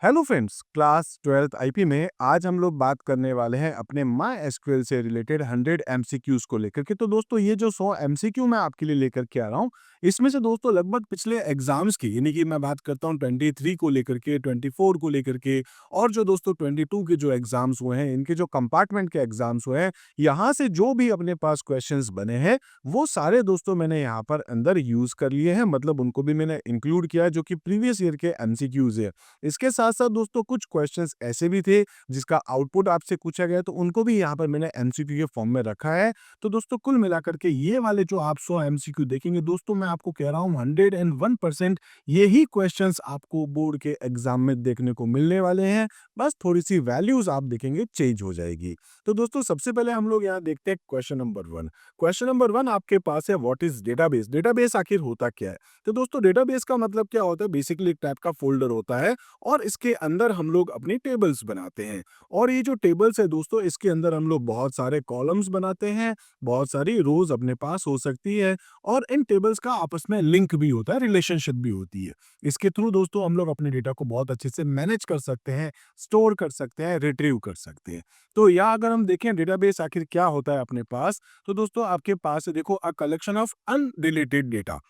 Hello friends, class 12th IP में आज हम लोग बात करने वाले हैं अपने माई एसक्यूएल से रिलेटेड 100 एमसीक्यूज को लेकर के। तो दोस्तों ये जो 100 एमसीक्यू मैं आपके लिए लेकर के आ रहा हूँ, इसमें से दोस्तों लगभग पिछले एग्जाम्स की, यानी कि मैं बात करता हूँ 23 को लेकर के, 24 को लेकर के, और जो दोस्तों 22 के जो एग्जाम्स हुए हैं, इनके जो कंपार्टमेंट के एग्जाम्स हुए हैं, यहाँ से जो भी अपने पास क्वेश्चंस बने हैं वो सारे दोस्तों मैंने यहाँ पर अंदर यूज कर लिए हैं। मतलब उनको भी मैंने इंक्लूड किया है जो कि प्रीवियस ईयर के एमसीक्यूज है। इसके साथ-साथ दोस्तों कुछ क्वेश्चंस ऐसे भी थे जिसका आउटपुट आपसे पूछा गया, तो उनको भी यहाँ पर मैंने एमसीक्यू के फॉर्म में रखा है। तो दोस्तों कुल मिलाकर के ये वाले जो आप 100 एमसीक्यू देखेंगे दोस्तों, मैं आपको कह रहा हूँ 101% यही क्वेश्चंस आपको बोर्ड के एग्जाम में देखने को मिलने वाले हैं। बस थोड़ी-सी वैल्यूज आप देखेंगे चेंज हो जाएगी। तो दोस्तों सबसे पहले हम लोग यहाँ देखते हैं क्वेश्चन नंबर 1। क्वेश्चन नंबर 1 आपके पास है, व्हाट इज डेटाबेस? डेटाबेस आखिर होता क्या है? तो दोस्तों डेटाबेस का मतलब क्या होता है? बेसिकली एक टाइप का फोल्डर होता है और इसके अंदर हम लोग अपनी टेबल्स बनाते हैं। और ये जो टेबल्स है दोस्तों, इसके अंदर हम लोग बहुत सारे कॉलम्स बनाते हैं, बहुत सारी रोज अपने पास हो सकती है, और इन टेबल्स का आपस में लिंक भी होता है, रिलेशनशिप भी होती है। इसके थ्रू दोस्तों हम लोग अपने डेटा को बहुत अच्छे से मैनेज कर सकते हैं, स्टोर कर सकते हैं, रिट्रीव कर सकते हैं। तो या अगर हम देखें डेटाबेस आखिर क्या होता है अपने पास, तो दोस्तों आपके पास है, देखो, a collection of unrelated data.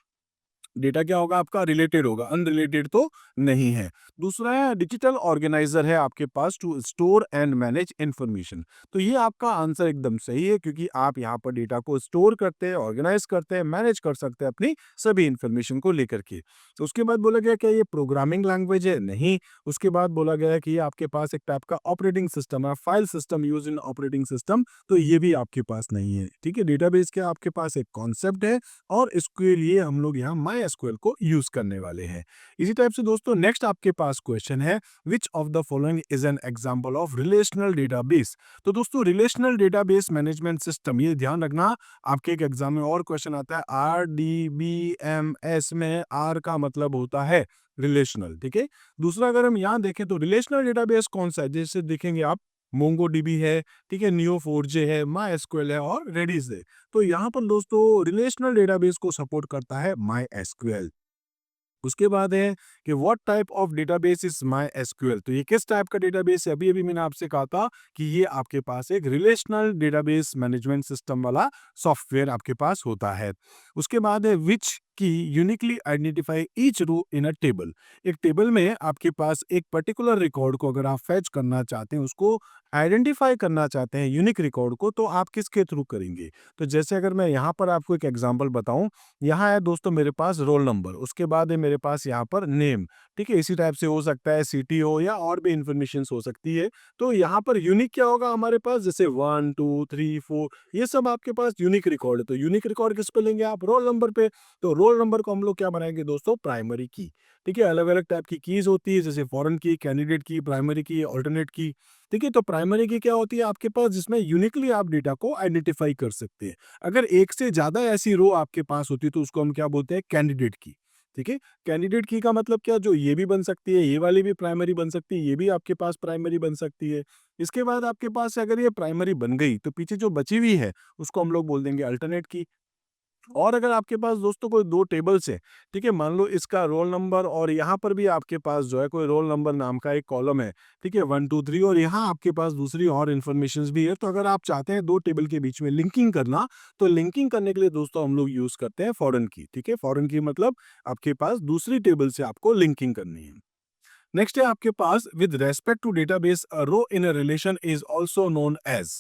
Data क्या होगा आपका? रिलेटेड होगा, अनरिलेटेड तो नहीं है। दूसरा है डिजिटल ऑर्गेनाइजर है आपके पास to store and manage information. तो ये आपका आंसर एकदम सही है, क्योंकि आप यहाँ पर डेटा को स्टोर करते हैं, ऑर्गेनाइज करते हैं, मैनेज कर सकते हैं अपनी सभी इंफॉर्मेशन को लेकर के। तो उसके बाद बोला गया क्या ये प्रोग्रामिंग लैंग्वेज है? नहीं। उसके बाद बोला गया है कि ये आपके पास एक टाइप का ऑपरेटिंग सिस्टम है, file system use in operating system. तो ये भी आपके पास नहीं है। ठीक है, डेटाबेस के आपके पास एक कॉन्सेप्ट है और इसके लिए हम लोग यहाँ माई एसक्यूएल को यूज करने वाले हैं। इसी टाइप से दोस्तों नेक्स्ट आपके पास क्वेश्चन है, विच of the following is an example of relational database? तो दोस्तों रिलेशनल डेटाबेस मैनेजमेंट सिस्टम, ये ध्यान रखना, आपके एक एग्जाम में और क्वेश्चन आता है, RDBMS में आर का मतलब होता है रिलेशनल। ठीक है, दूसरा अगर हम यहाँ देखें तो रिलेशनल डेटाबेस कौन सा है, जैसे देखेंगे आप, मोंगोडीबी है, ठीक है, नियो4j है, माई एसक्यूएल है और रेडिस है। तो यहाँ पर दोस्तों रिलेशनल डेटाबेस को सपोर्ट करता है माई एसक्यूएल। उसके बाद है कि what type of database is my SQL? तो ये किस टाइप का डेटाबेस है? अभी अभी मैंने आपसे कहा था कि ये आपके पास एक रिलेशनल डेटाबेस मैनेजमेंट सिस्टम वाला सॉफ्टवेयर आपके पास होता है। उसके बाद है which key uniquely identify each row in a table. एक टेबल में आपके पास एक पर्टिकुलर रिकॉर्ड को अगर आप फैच करना चाहते हैं, उसको आइडेंटिफाई करना चाहते हैं यूनिक रिकॉर्ड को, तो आप किसके थ्रू करेंगे? तो जैसे अगर मैं यहाँ पर आपको एक एग्जांपल बताऊं, यहाँ है दोस्तों मेरे पास रोल नंबर, उसके बाद है मेरे पास यहाँ पर नेम। ठीक है, इसी टाइप से हो सकता है सिटी हो या और भी इंफॉर्मेशन हो सकती है। तो यहाँ पर यूनिक क्या होगा हमारे पास? जैसे 1 2 3 4, ये सब आपके पास यूनिक रिकॉर्ड है। तो यूनिक रिकॉर्ड किस पे लेंगे आप? रोल नंबर पे। तो रोल नंबर को हम लोग क्या बनाएंगे दोस्तों? प्राइमरी की। ठीक है, अलग अलग टाइप की कीज होती है, जैसे फॉरेन की, कैंडिडेट की, प्राइमरी की, ऑल्टरनेट की। ठीक है, तो प्राइमरी की क्या होती है आपके पास? जिसमें यूनिकली आप डेटा को आइडेंटिफाई कर सकते हैं। अगर एक से ज्यादा ऐसी रो आपके पास होती है तो उसको हम क्या बोलते हैं? कैंडिडेट की। ठीक है, कैंडिडेट की का मतलब क्या? जो ये भी बन सकती है, ये वाली भी प्राइमरी बन सकती है, ये भी आपके पास प्राइमरी बन सकती है। इसके बाद आपके पास अगर ये प्राइमरी बन गई तो पीछे जो बची हुई है उसको हम लोग बोल देंगे अल्टरनेट की। और अगर आपके पास दोस्तों कोई दो टेबल्स है, ठीक है, मान लो इसका रोल नंबर और यहाँ पर भी आपके पास जो है कोई रोल नंबर नाम का एक कॉलम है, ठीक है, 1 2 3, और यहाँ आपके पास दूसरी और इन्फॉर्मेशन भी है। तो अगर आप चाहते हैं दो टेबल के बीच में लिंकिंग करना, तो लिंकिंग करने के लिए दोस्तों हम लोग यूज करते हैं फॉरेन की। ठीक है, फॉरेन की मतलब आपके पास दूसरी टेबल से आपको लिंकिंग करनी है। नेक्स्ट है आपके पास, with respect to database a row in a relation is also known as.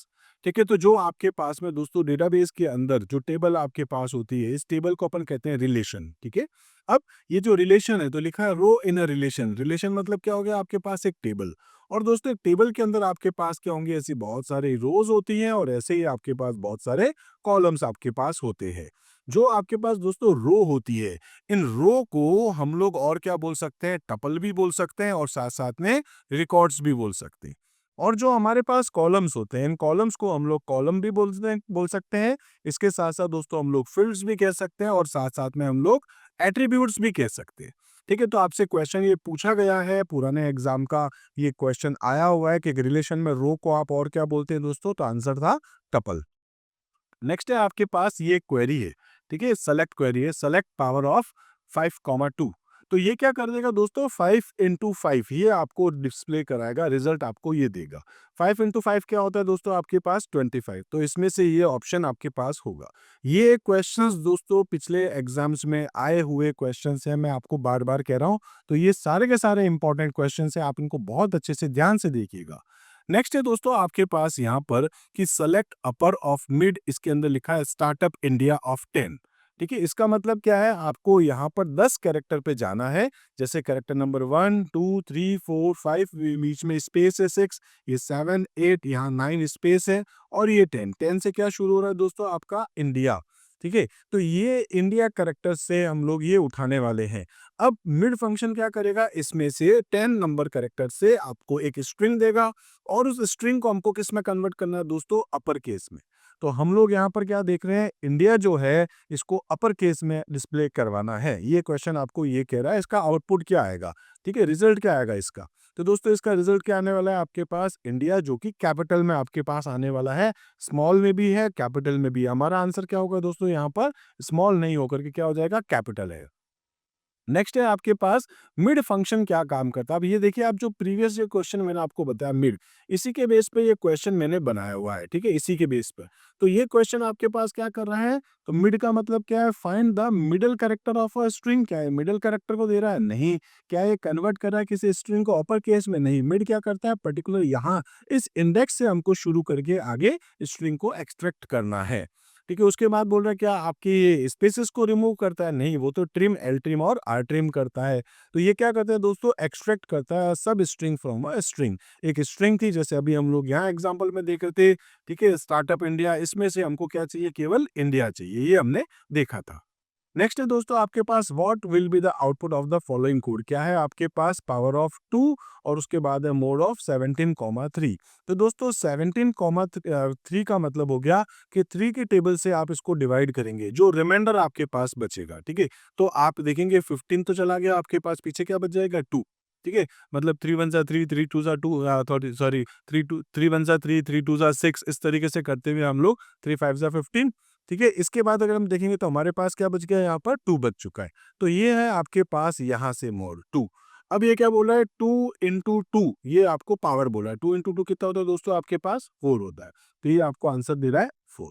ठीक है, तो जो आपके पास में दोस्तों डेटाबेस के अंदर जो टेबल आपके पास होती है, इस टेबल को अपन कहते हैं रिलेशन। ठीक है, अब ये जो रिलेशन है तो लिखा है रो इन अ रिलेशन। रिलेशन मतलब क्या हो गया? आपके पास एक टेबल, और दोस्तों एक टेबल के अंदर आपके पास क्या होंगे? ऐसी बहुत सारी रोज होती हैं और ऐसे ही आपके पास बहुत सारे कॉलम्स आपके पास होते हैं। जो आपके पास दोस्तों रो होती है, इन रो को हम लोग और क्या बोल सकते हैं? टपल भी बोल सकते हैं और साथ साथ में रिकॉर्ड्स भी बोल सकते हैं। और जो हमारे पास कॉलम्स होते हैं, इन कॉलम्स को हम लोग कॉलम भी बोल सकते हैं। इसके साथ साथ दोस्तों हम लोग फील्ड्स भी कह सकते हैं और साथ साथ में हम लोग एट्रीब्यूट्स भी कह सकते हैं। ठीक है, तो आपसे क्वेश्चन ये पूछा गया है, पुराने एग्जाम का ये क्वेश्चन आया हुआ है कि रिलेशन में रो को आप और क्या बोलते हैं दोस्तों? तो आंसर था टपल। नेक्स्ट है आपके पास ये क्वेरी है, ठीक है, सेलेक्ट क्वेरी है, सेलेक्ट पावर ऑफ 5 2। तो ये क्या कर देगा दोस्तों 5 इंटू 5 ये आपको डिस्प्ले कराएगा, रिजल्ट आपको ये देगा। 5 इंटू 5 क्या होता है दोस्तों आपके पास 25, तो इसमें से ये ऑप्शन आपके पास होगा। ये क्वेश्चंस दोस्तों पिछले एग्जाम्स में आए हुए क्वेश्चंस हैं, मैं आपको बार बार कह रहा हूँ। तो ये सारे के सारे इंपॉर्टेंट क्वेश्चंस हैं, आप इनको बहुत अच्छे से ध्यान से देखिएगा। नेक्स्ट है दोस्तों आपके पास यहाँ पर कि सेलेक्ट अपर ऑफ मिड, इसके अंदर लिखा है स्टार्टअप इंडिया ऑफ 10। ठीक है, इसका मतलब क्या है, आपको यहाँ पर 10 कैरेक्टर पे जाना है। जैसे कैरेक्टर नंबर 1 2 3 4 5, बीच में स्पेस है 6, ये 7 8, यहाँ 9 स्पेस है, और ये 10 से क्या शुरू हो रहा है दोस्तों आपका इंडिया। ठीक है, तो ये इंडिया कैरेक्टर से हम लोग ये उठाने वाले हैं। अब मिड फंक्शन क्या करेगा, इसमें से 10 नंबर कैरेक्टर से आपको एक स्ट्रिंग देगा, और उस स्ट्रिंग को हमको किस में कन्वर्ट करना है दोस्तों, अपर केस में। तो हम लोग यहाँ पर क्या देख रहे हैं, इंडिया जो है इसको अपर केस में डिस्प्ले करवाना है। ये क्वेश्चन आपको ये कह रहा है, इसका आउटपुट क्या आएगा, ठीक है, रिजल्ट क्या आएगा इसका। तो दोस्तों इसका रिजल्ट क्या आने वाला है आपके पास, इंडिया, जो कि कैपिटल में आपके पास आने वाला है। स्मॉल में भी है, कैपिटल में भी है। हमारा आंसर क्या होगा दोस्तों, यहाँ पर स्मॉल नहीं होकर के क्या हो जाएगा, कैपिटल है। नेक्स्ट है आपके पास मिड फंक्शन क्या काम करता है। अब ये देखिए, आप जो प्रीवियस जो क्वेश्चन मैंने आपको बताया मिड, इसी के बेस पे ये क्वेश्चन मैंने बनाया हुआ है, ठीक है, इसी के बेस पर। तो ये क्वेश्चन आपके पास क्या कर रहा है, तो मिड का मतलब क्या है, find the middle character of a string. क्या है, मिडल कैरेक्टर को दे रहा है, नहीं। क्या ये कन्वर्ट कर रहा है किसी स्ट्रिंग को अपर केस में, नहीं। मिड क्या करता है, पर्टिकुलर यहाँ इस इंडेक्स से हमको शुरू करके आगे स्ट्रिंग को एक्सट्रैक्ट करना है। ठीक है, उसके बाद बोल रहा है क्या आपकी स्पेसेस को रिमूव करता है, नहीं, वो तो ट्रिम, एल ट्रिम और आर ट्रिम करता है। तो ये क्या करता है दोस्तों, एक्सट्रैक्ट करता है सब स्ट्रिंग फ्रॉम अ स्ट्रिंग। एक स्ट्रिंग थी, जैसे अभी हम लोग यहाँ एग्जांपल में देख रहे थे, ठीक है, स्टार्टअप इंडिया, इसमें से हमको क्या चाहिए, केवल इंडिया चाहिए, ये हमने देखा था। नेक्स्ट है दोस्तों आपके पास what will be the output of the following code. क्या है आपके पास, पावर ऑफ 2 और उसके बाद है मोड ऑफ 17,3। तो दोस्तों 17,3 का मतलब हो गया कि 3 के टेबल से आप इसको डिवाइड करेंगे, जो रिमाइंडर आपके पास बचेगा। ठीक है, तो आप देखेंगे 15 तो चला गया आपके पास, पीछे क्या बच जाएगा, 2। ठीक है, मतलब 3 1 3, 3 2 2, सॉरी 3 1 3, 3 2 6, इस तरीके से करते हुए हम लोग 3 5 15। ठीक है, इसके बाद अगर हम देखेंगे तो हमारे पास क्या बच गया, यहाँ पर 2 बच चुका है। तो ये है आपके पास यहाँ से मोड 2। अब ये क्या बोला है, 2 इंटू 2, ये आपको पावर बोला है। 2 इंटू 2 कितना होता है दोस्तों आपके पास, 4 होता है। तो ये आपको आंसर दे रहा है 4।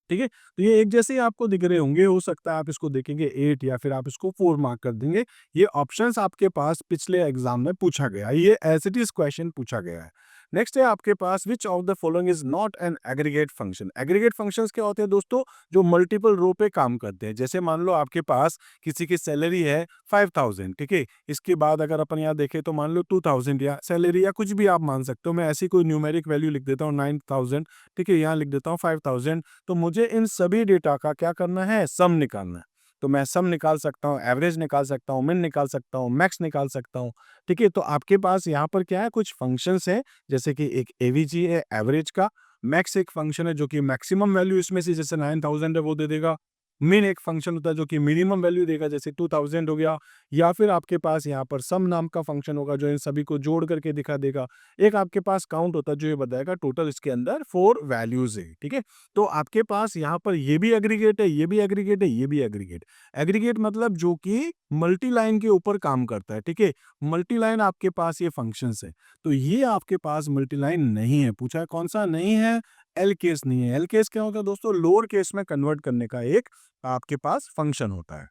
ठीक है, तो ये एक जैसे ही आपको दिख रहे होंगे, हो सकता है आप इसको देखेंगे 8 या फिर आप इसको 4 मार्क कर देंगे। ये ऑप्शंस आपके पास पिछले एग्जाम में पूछा गया है, ये एज इट इज क्वेश्चन पूछा गया है। नेक्स्ट है आपके पास which of the following is not an aggregate function. Aggregate functions क्या होते हैं दोस्तों, जो मल्टीपल रो पे काम करते हैं। जैसे मान लो आपके पास किसी की सैलरी है 5000, ठीक है, इसके बाद अगर अपन यहाँ देखें तो मान लो 2000 या सैलरी या कुछ भी आप मान सकते हो। मैं ऐसी कोई न्यूमेरिक वैल्यू लिख देता हूँ 9000, ठीक है, यहाँ लिख देता हूँ 5000। तो मुझे इन सभी डेटा का क्या करना है, सम निकालना है। तो मैं सम निकाल सकता हूँ, एवरेज निकाल सकता हूँ, मिन निकाल सकता हूँ, मैक्स निकाल सकता हूँ। ठीक है, तो आपके पास यहाँ पर क्या है, कुछ फंक्शंस हैं, जैसे कि एक एवीजी है एवरेज का, मैक्स एक फंक्शन है जो कि मैक्सिमम वैल्यू इसमें से जैसे 9000 है वो दे देगा, मिन एक फंक्शन होता है जो कि मिनिमम वैल्यू देगा, जैसे 2000 हो गया, या फिर आपके पास यहाँ पर सम नाम का फंक्शन होगा जो इन सभी को जोड़ करके दिखा देगा। एक आपके पास काउंट होता है जो ये बताएगा टोटल इसके अंदर 4 वैल्यूज है। ठीक है, तो आपके पास यहाँ पर ये भी एग्रीगेट है, ये भी एग्रीगेट है, ये भी एग्रीगेट। एग्रीगेट मतलब जो कि मल्टी लाइन के ऊपर काम करता है। ठीक है, मल्टी लाइन आपके पास ये फंक्शंस है, तो ये आपके पास मल्टी लाइन नहीं है। पूछा है कौन सा नहीं है, एल केस नहीं है। एल केस क्या होता है दोस्तों, लोअर केस में कन्वर्ट करने का एक आपके पास फंक्शन होता है।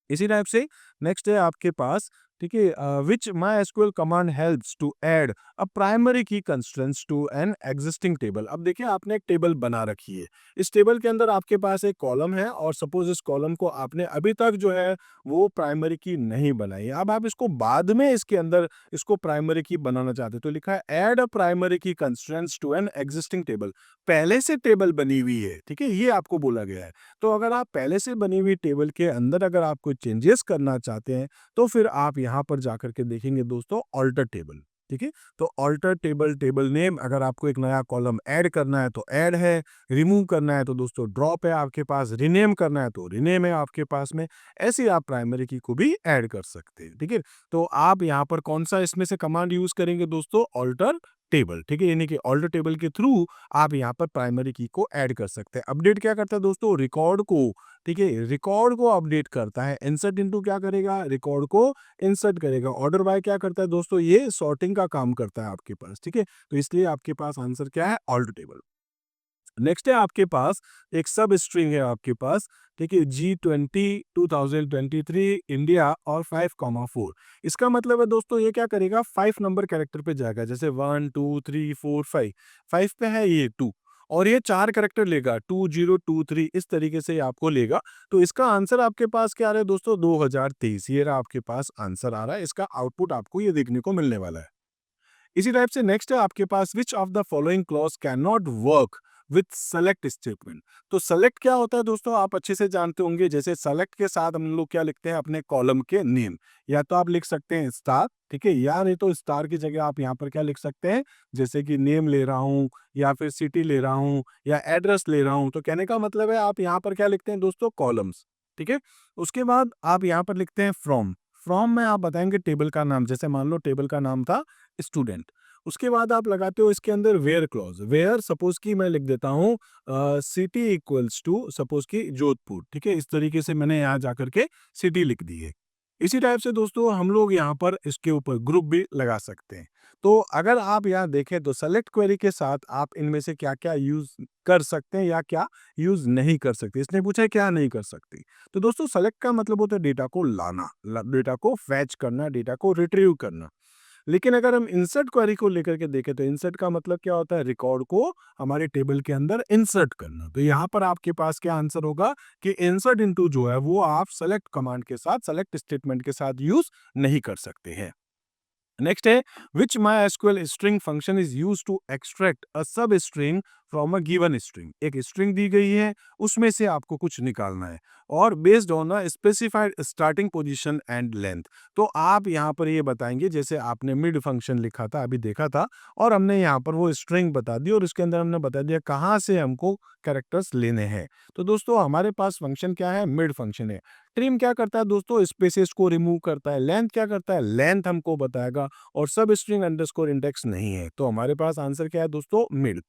इसी टाइप से नेक्स्ट है आपके पास, ठीक है, which MySQL command helps to add a primary key constraints to an existing table. अब देखिए आपने एक टेबल बना रखी है, इस टेबल के अंदर आपके पास एक कॉलम है, और सपोज इस कॉलम को आपने अभी तक जो है वो प्राइमरी की नहीं बनाई। अब आप इसको बाद में इसके अंदर इसको प्राइमरी की बनाना चाहते, तो लिखा है add a primary key constraints to an existing table. पहले से टेबल बनी हुई है, ठीक है, ये आपको बोला गया है। तो अगर आप पहले से बनी हुई टेबल के अंदर अगर आप कोई चेंजेस करना चाहते हैं, तो फिर आप यहाँ पर जाकर के देखेंगे दोस्तों ऑल्टर टेबल। ठीक है, तो ऑल्टर टेबल, टेबल नेम, अगर आपको एक नया कॉलम ऐड करना है तो ऐड है, रिमूव करना है तो दोस्तों ड्रॉप है आपके पास, रीनेम करना है तो रीनेम है आपके पास में। ऐसे आप प्राइमरी की को भी ऐड कर सकते हैं। ठीक है, तो आप यहाँ पर कौन सा इसमें से कमांड यूज करेंगे दोस्तों, ऑल्टर टेबल, ठीक है, यानी कि ऑल्टर टेबल के थ्रू आप यहाँ पर प्राइमरी की को ऐड कर सकते हैं। अपडेट क्या करता है दोस्तों, रिकॉर्ड को, ठीक है, रिकॉर्ड को अपडेट करता है। इंसर्ट इनटू क्या करेगा, रिकॉर्ड को इंसर्ट करेगा। ऑर्डर बाय क्या करता है दोस्तों, ये सॉर्टिंग का काम करता है आपके पास, ठीक है। तो इसलिए आपके पास आंसर क्या है, ऑल्टर टेबल। नेक्स्ट है आपके पास एक सब स्ट्रिंग है आपके पास, ठीक है, G20 2023 इंडिया और 5,4। इसका मतलब है दोस्तों ये क्या करेगा, 5 नंबर कैरेक्टर पे जाएगा, जैसे 1 2 3 4 5, 5 पे है ये 2, और ये 4 कैरेक्टर लेगा 2023, इस तरीके से आपको लेगा। तो इसका आंसर आपके पास क्या आ रहा है दोस्तों, 2023, ये रहा आपके पास आंसर आ रहा है। इसका आउटपुट आपको ये देखने को मिलने वाला है। इसी टाइप से नेक्स्ट है आपके पास, which of the following clause can not work with select statement. तो सेलेक्ट क्या होता है दोस्तों, आप अच्छे से जानते होंगे। जैसे सेलेक्ट के साथ हम लोग क्या लिखते हैं, अपने कॉलम के नेम, या तो आप लिख सकते हैं स्टार, ठीक है, या नहीं तो स्टार की जगह आप यहाँ पर क्या लिख सकते हैं, जैसे कि नेम ले रहा हूँ, या फिर सिटी ले रहा हूँ, या एड्रेस ले रहा हूँ। तो कहने का मतलब है आप यहाँ पर क्या लिखते हैं दोस्तों, कॉलम्स, ठीक है। उसके बाद आप यहाँ पर लिखते हैं फ्रॉम। फ्रॉम में आप बताएंगे टेबल का नाम, जैसे मान लो टेबल का नाम था स्टूडेंट। उसके बाद आप लगाते हो इसके अंदर वेयर क्लॉज। वेयर सपोज कि मैं लिख देता हूँ सिटी इक्वल्स टू सपोज कि जोधपुर, ठीक है, इस तरीके से मैंने यहाँ जाकर के सिटी लिख दी है। इसी टाइप से दोस्तों हम लोग यहाँ पर इसके ऊपर ग्रुप भी लगा सकते हैं। तो अगर आप यहाँ देखें तो सेलेक्ट क्वेरी के साथ आप इनमें से क्या क्या यूज कर सकते हैं या क्या यूज नहीं कर सकते। इसने पूछा है क्या नहीं कर सकती। तो दोस्तों सेलेक्ट का मतलब होता है डेटा को लाना, डेटा को फैच करना, डेटा को रिट्रीव करना। लेकिन अगर हम इंसर्ट क्वेरी को लेकर के देखें तो इंसर्ट का मतलब क्या होता है, रिकॉर्ड को हमारे टेबल के अंदर इंसर्ट करना। तो यहाँ पर आपके पास क्या आंसर होगा कि इंसर्ट इनटू जो है वो आप सेलेक्ट कमांड के साथ, सेलेक्ट स्टेटमेंट के साथ यूज नहीं कर सकते हैं। नेक्स्ट है, which MySQL string function is use to extract a सब string from a given string. एक स्ट्रिंग दी गई है, उसमें से आपको कुछ निकालना है, और based on a specified starting position and length. तो आप यहाँ पर ये बताएंगे, जैसे आपने मिड फंक्शन लिखा था अभी देखा था, और हमने यहाँ पर वो स्ट्रिंग बता दी, और उसके अंदर हमने बता दिया कहाँ से हमको कैरेक्टर्स लेने हैं। तो दोस्तों हमारे पास फंक्शन क्या है, मिड फंक्शन है। ट्रिम क्या करता है दोस्तों, स्पेसेस को रिमूव करता है। लेंथ क्या करता है, लेंथ हमको बताएगा, और सब स्ट्रिंग अंडरस्कोर इंडेक्स नहीं है। तो हमारे पास आंसर क्या है दोस्तों, मिड।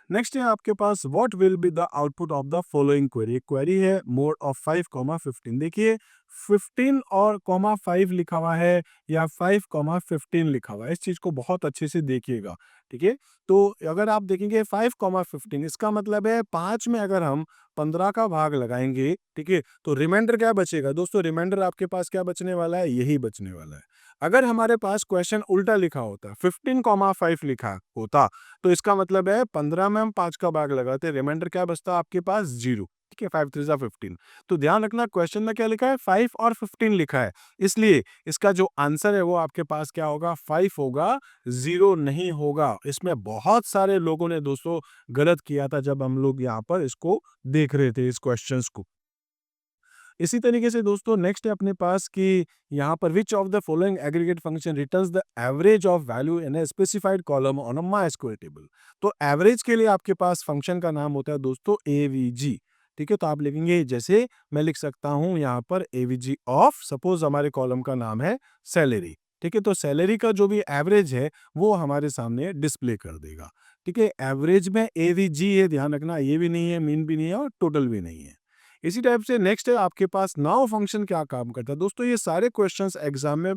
नेक्स्ट है आपके पास, what will be the output of the following query. Query है मोड ऑफ 5,15। देखिए 15 और कॉमा 5 लिखा हुआ है, या 5,15 लिखा हुआ है, इस चीज को बहुत अच्छे से देखिएगा, ठीक है। तो अगर आप देखेंगे 5,15, इसका मतलब है 5 में अगर हम 15 का भाग लगाएंगे, ठीक है, तो रिमाइंडर क्या बचेगा दोस्तों, रिमाइंडर आपके पास क्या बचने वाला है, यही बचने वाला है। अगर हमारे पास क्वेश्चन उल्टा लिखा होता, 15,5 लिखा होता, तो इसका मतलब है 15 में हम 5 का भाग लगाते, रिमाइंडर क्या बचता आपके पास, 0, ठीक है, 5 3 15। तो ध्यान रखना क्वेश्चन में क्या लिखा है, 5 और 15 लिखा है, इसलिए इसका जो आंसर है वो आपके पास क्या होगा, 5 होगा, 0 नहीं होगा। इसमें बहुत सारे लोगों ने दोस्तों गलत किया था जब हम लोग यहाँ पर इसको देख रहे थे, इस क्वेश्चंस को। इसी तरीके से दोस्तों नेक्स्ट है अपने पास कि यहाँ पर which of the following aggregate function returns the average of value in a specified column on a MySQL table. तो एवरेज के लिए आपके पास फंक्शन का नाम होता है दोस्तों एवीजी, ठीक है। तो आप लिखेंगे, जैसे मैं लिख सकता हूँ यहाँ पर एवीजी ऑफ, सपोज हमारे कॉलम का नाम है सैलरी, ठीक है। तो सैलरी का जो भी एवरेज है वो हमारे सामने डिस्प्ले कर देगा, ठीक है। एवरेज में एवीजी है, ध्यान रखना, ये भी नहीं है, मीन भी नहीं है, और टोटल भी नहीं है। इसी टाइप से नेक्स्ट है आपके पास नाउ फंक्शन क्या काम करता है। दोस्तों ये सारे क्वेश्चंस एग्जाम में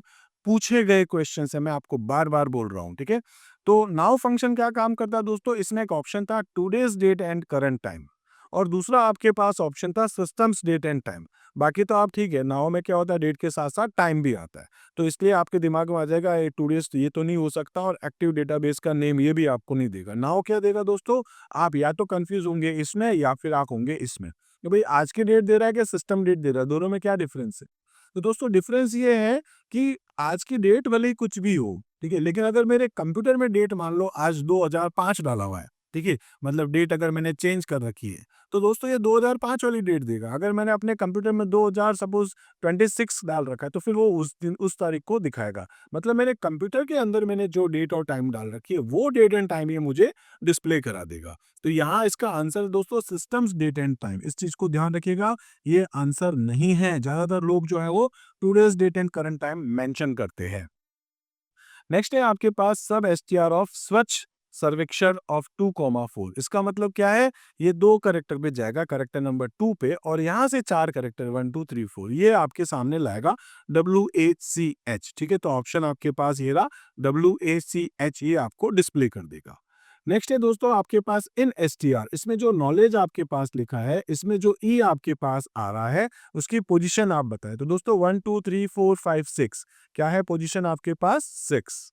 पूछे गए क्वेश्चंस है, मैं आपको बार बार बोल रहा हूँ, ठीक है। तो नाउ फंक्शन क्या काम करता है दोस्तों, इसमें एक ऑप्शन था today's date and current time, और दूसरा आपके पास ऑप्शन था सिस्टम्स डेट एंड टाइम। बाकी तो आप ठीक है, नाउ में क्या होता है, डेट के साथ साथ टाइम भी आता है। तो इसलिए आपके दिमाग में आ जाएगा ये टूडेज, ये तो नहीं हो सकता, और एक्टिव डेटाबेस का नेम ये भी आपको नहीं देगा। नाउ क्या देगा दोस्तों, आप या तो कंफ्यूज होंगे इसमें, या फिर आप होंगे इसमें कि भाई आज की डेट दे रहा है कि सिस्टम डेट दे रहा है, दोनों में क्या डिफरेंस है। तो दोस्तों डिफरेंस ये है कि आज की डेट भले ही कुछ भी हो, ठीक है, लेकिन अगर मेरे कंप्यूटर में डेट मान लो आज 2005 डाला हुआ है, ठीक है, मतलब डेट अगर मैंने चेंज कर रखी है, तो दोस्तों ये 2005 वाली डेट देगा। अगर मैंने अपने कंप्यूटर में 2000 सपोज 26 डाल रखा है, तो फिर वो उस दिन उस तारीख को दिखाएगा। मतलब मेरे कंप्यूटर के अंदर मैंने जो डेट और टाइम डाल रखी है वो डेट एंड टाइम ये मुझे डिस्प्ले करा देगा। तो यहाँ इसका आंसर दोस्तों सिस्टम्स डेट एंड टाइम, इस चीज को ध्यान रखिएगा, ये आंसर नहीं है। ज्यादातर लोग जो है वो today's date and current time mention करते हैं। नेक्स्ट है आपके पास सब एसटीआर ऑफ स्वच्छ सर्वेक्षण ऑफ 2,4। इसका मतलब क्या है, ये 2 कैरेक्टर पे जाएगा, कैरेक्टर नंबर 2 पे, और यहाँ से 4 कैरेक्टर 1 2 3 4 ये आपके सामने लाएगा WACH। ठीक है, तो ऑप्शन आपके पास ये रहा WACH, ये आपको डिस्प्ले कर देगा। नेक्स्ट है दोस्तों आपके पास इन एसटीआर, इसमें जो नॉलेज आपके पास लिखा है, इसमें जो ई आपके पास आ रहा है, उसकी पोजीशन आप बताएं। तो दोस्तों 1 2 3 4 5 6 क्या है पोजीशन आपके पास 6।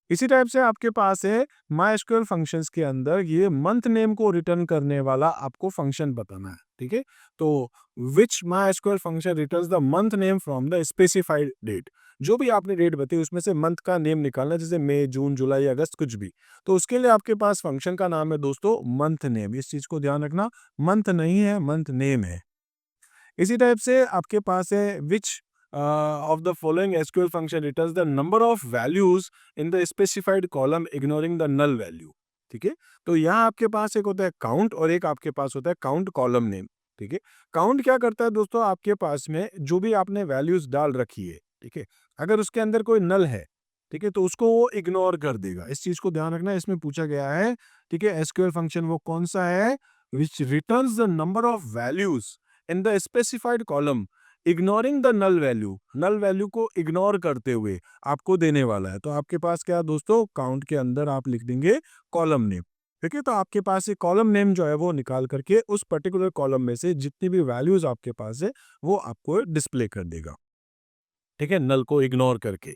इसी टाइप से आपके पास है माइस्क्यूएल फंक्शंस के अंदर ये मंथ नेम को रिटर्न करने वाला आपको फंक्शन बताना है। ठीक है, तो which MySQL function returns the month name from the specified date. जो भी आपने डेट बताई उसमें से मंथ का नेम निकालना, जैसे मई, जून, जुलाई, अगस्त, कुछ भी। तो उसके लिए आपके पास फंक्शन का नाम है दोस्तों मंथ नेम। इस चीज को ध्यान रखना, मंथ नहीं है, मंथ नेम है। इसी टाइप से आपके पास है विच of the following SQL function returns the number of values in the specified column ignoring the null value। ठीक है, तो यहाँ आपके पास एक होता है काउंट और एक आपके पास होता है काउंट कॉलम नेम। ठीक है, काउंट क्या करता है दोस्तों, आपके पास में जो भी आपने वैल्यूज डाल रखी है, ठीक है, अगर उसके अंदर कोई नल है, ठीक है, तो उसको वो इग्नोर कर देगा। इस चीज को ध्यान रखना, इसमें पूछा गया है। ठीक है, एसक्यूएल फंक्शन वो कौन सा है, which returns the number of values in the specified column ignoring the null value, null value को इग्नोर करते हुए आपको देने वाला है। तो आपके पास क्या है दोस्तों, काउंट के अंदर आप लिख देंगे कॉलम नेम। ठीक है, तो आपके पास ये कॉलम नेम जो है वो निकाल करके उस पर्टिकुलर कॉलम में से जितनी भी वैल्यूज आपके पास है वो आपको डिस्प्ले कर देगा। ठीक है, नल को इग्नोर करके।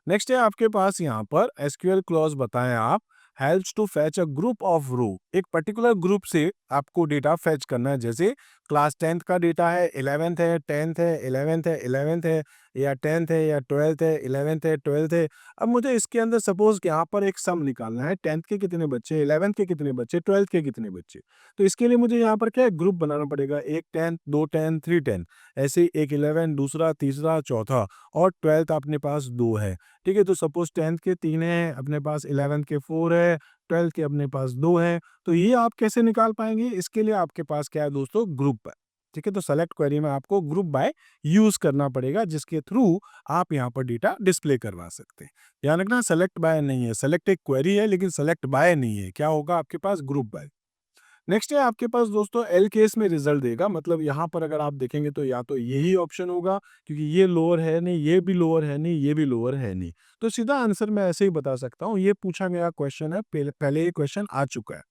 नेक्स्ट है आपके पास यहाँ पर एसक्यूएल क्लॉज बताएं आप, helps to fetch a group of row. एक पर्टिकुलर ग्रुप से आपको डेटा फैच करना है, जैसे क्लास 10th का डेटा है, 11th है, 10th है, 11th है, 11th है, या 10th है, या 12th है, 11th है, 12th है। अब मुझे इसके अंदर सपोज यहाँ पर एक सम निकालना है, 10th के कितने बच्चे, 11th के कितने बच्चे, 12th के कितने बच्चे। तो इसके लिए मुझे यहाँ पर क्या है, ग्रुप बनाना पड़ेगा, एक 10th, 2 10, 3 10, ऐसे एक 11, दूसरा, तीसरा, चौथा, और 12th अपने पास 2 है। ठीक है, तो सपोज 10th के 3 है अपने पास, 11th के 4 है, 12th के अपने पास 2 है। तो ये आप कैसे निकाल पाएंगे, इसके लिए आपके पास क्या है दोस्तों, ग्रुप है। ठीक है, तो सेलेक्ट क्वेरी में आपको ग्रुप बाय यूज करना पड़ेगा, जिसके थ्रू आप यहाँ पर डेटा डिस्प्ले करवा सकते हैं। ध्यान रखना, सेलेक्ट बाय नहीं है, सेलेक्ट एक क्वेरी है लेकिन सेलेक्ट बाय नहीं है। क्या होगा आपके पास, ग्रुप बाय। नेक्स्ट है आपके पास दोस्तों एल केस में रिजल्ट देगा, मतलब यहाँ पर अगर आप देखेंगे तो या तो यही ऑप्शन होगा, क्योंकि ये लोअर है नहीं, ये भी लोअर है नहीं, ये भी लोअर है नहीं। तो सीधा आंसर मैं ऐसे ही बता सकता हूँ, ये पूछा गया क्वेश्चन है, पहले ये क्वेश्चन आ चुका है।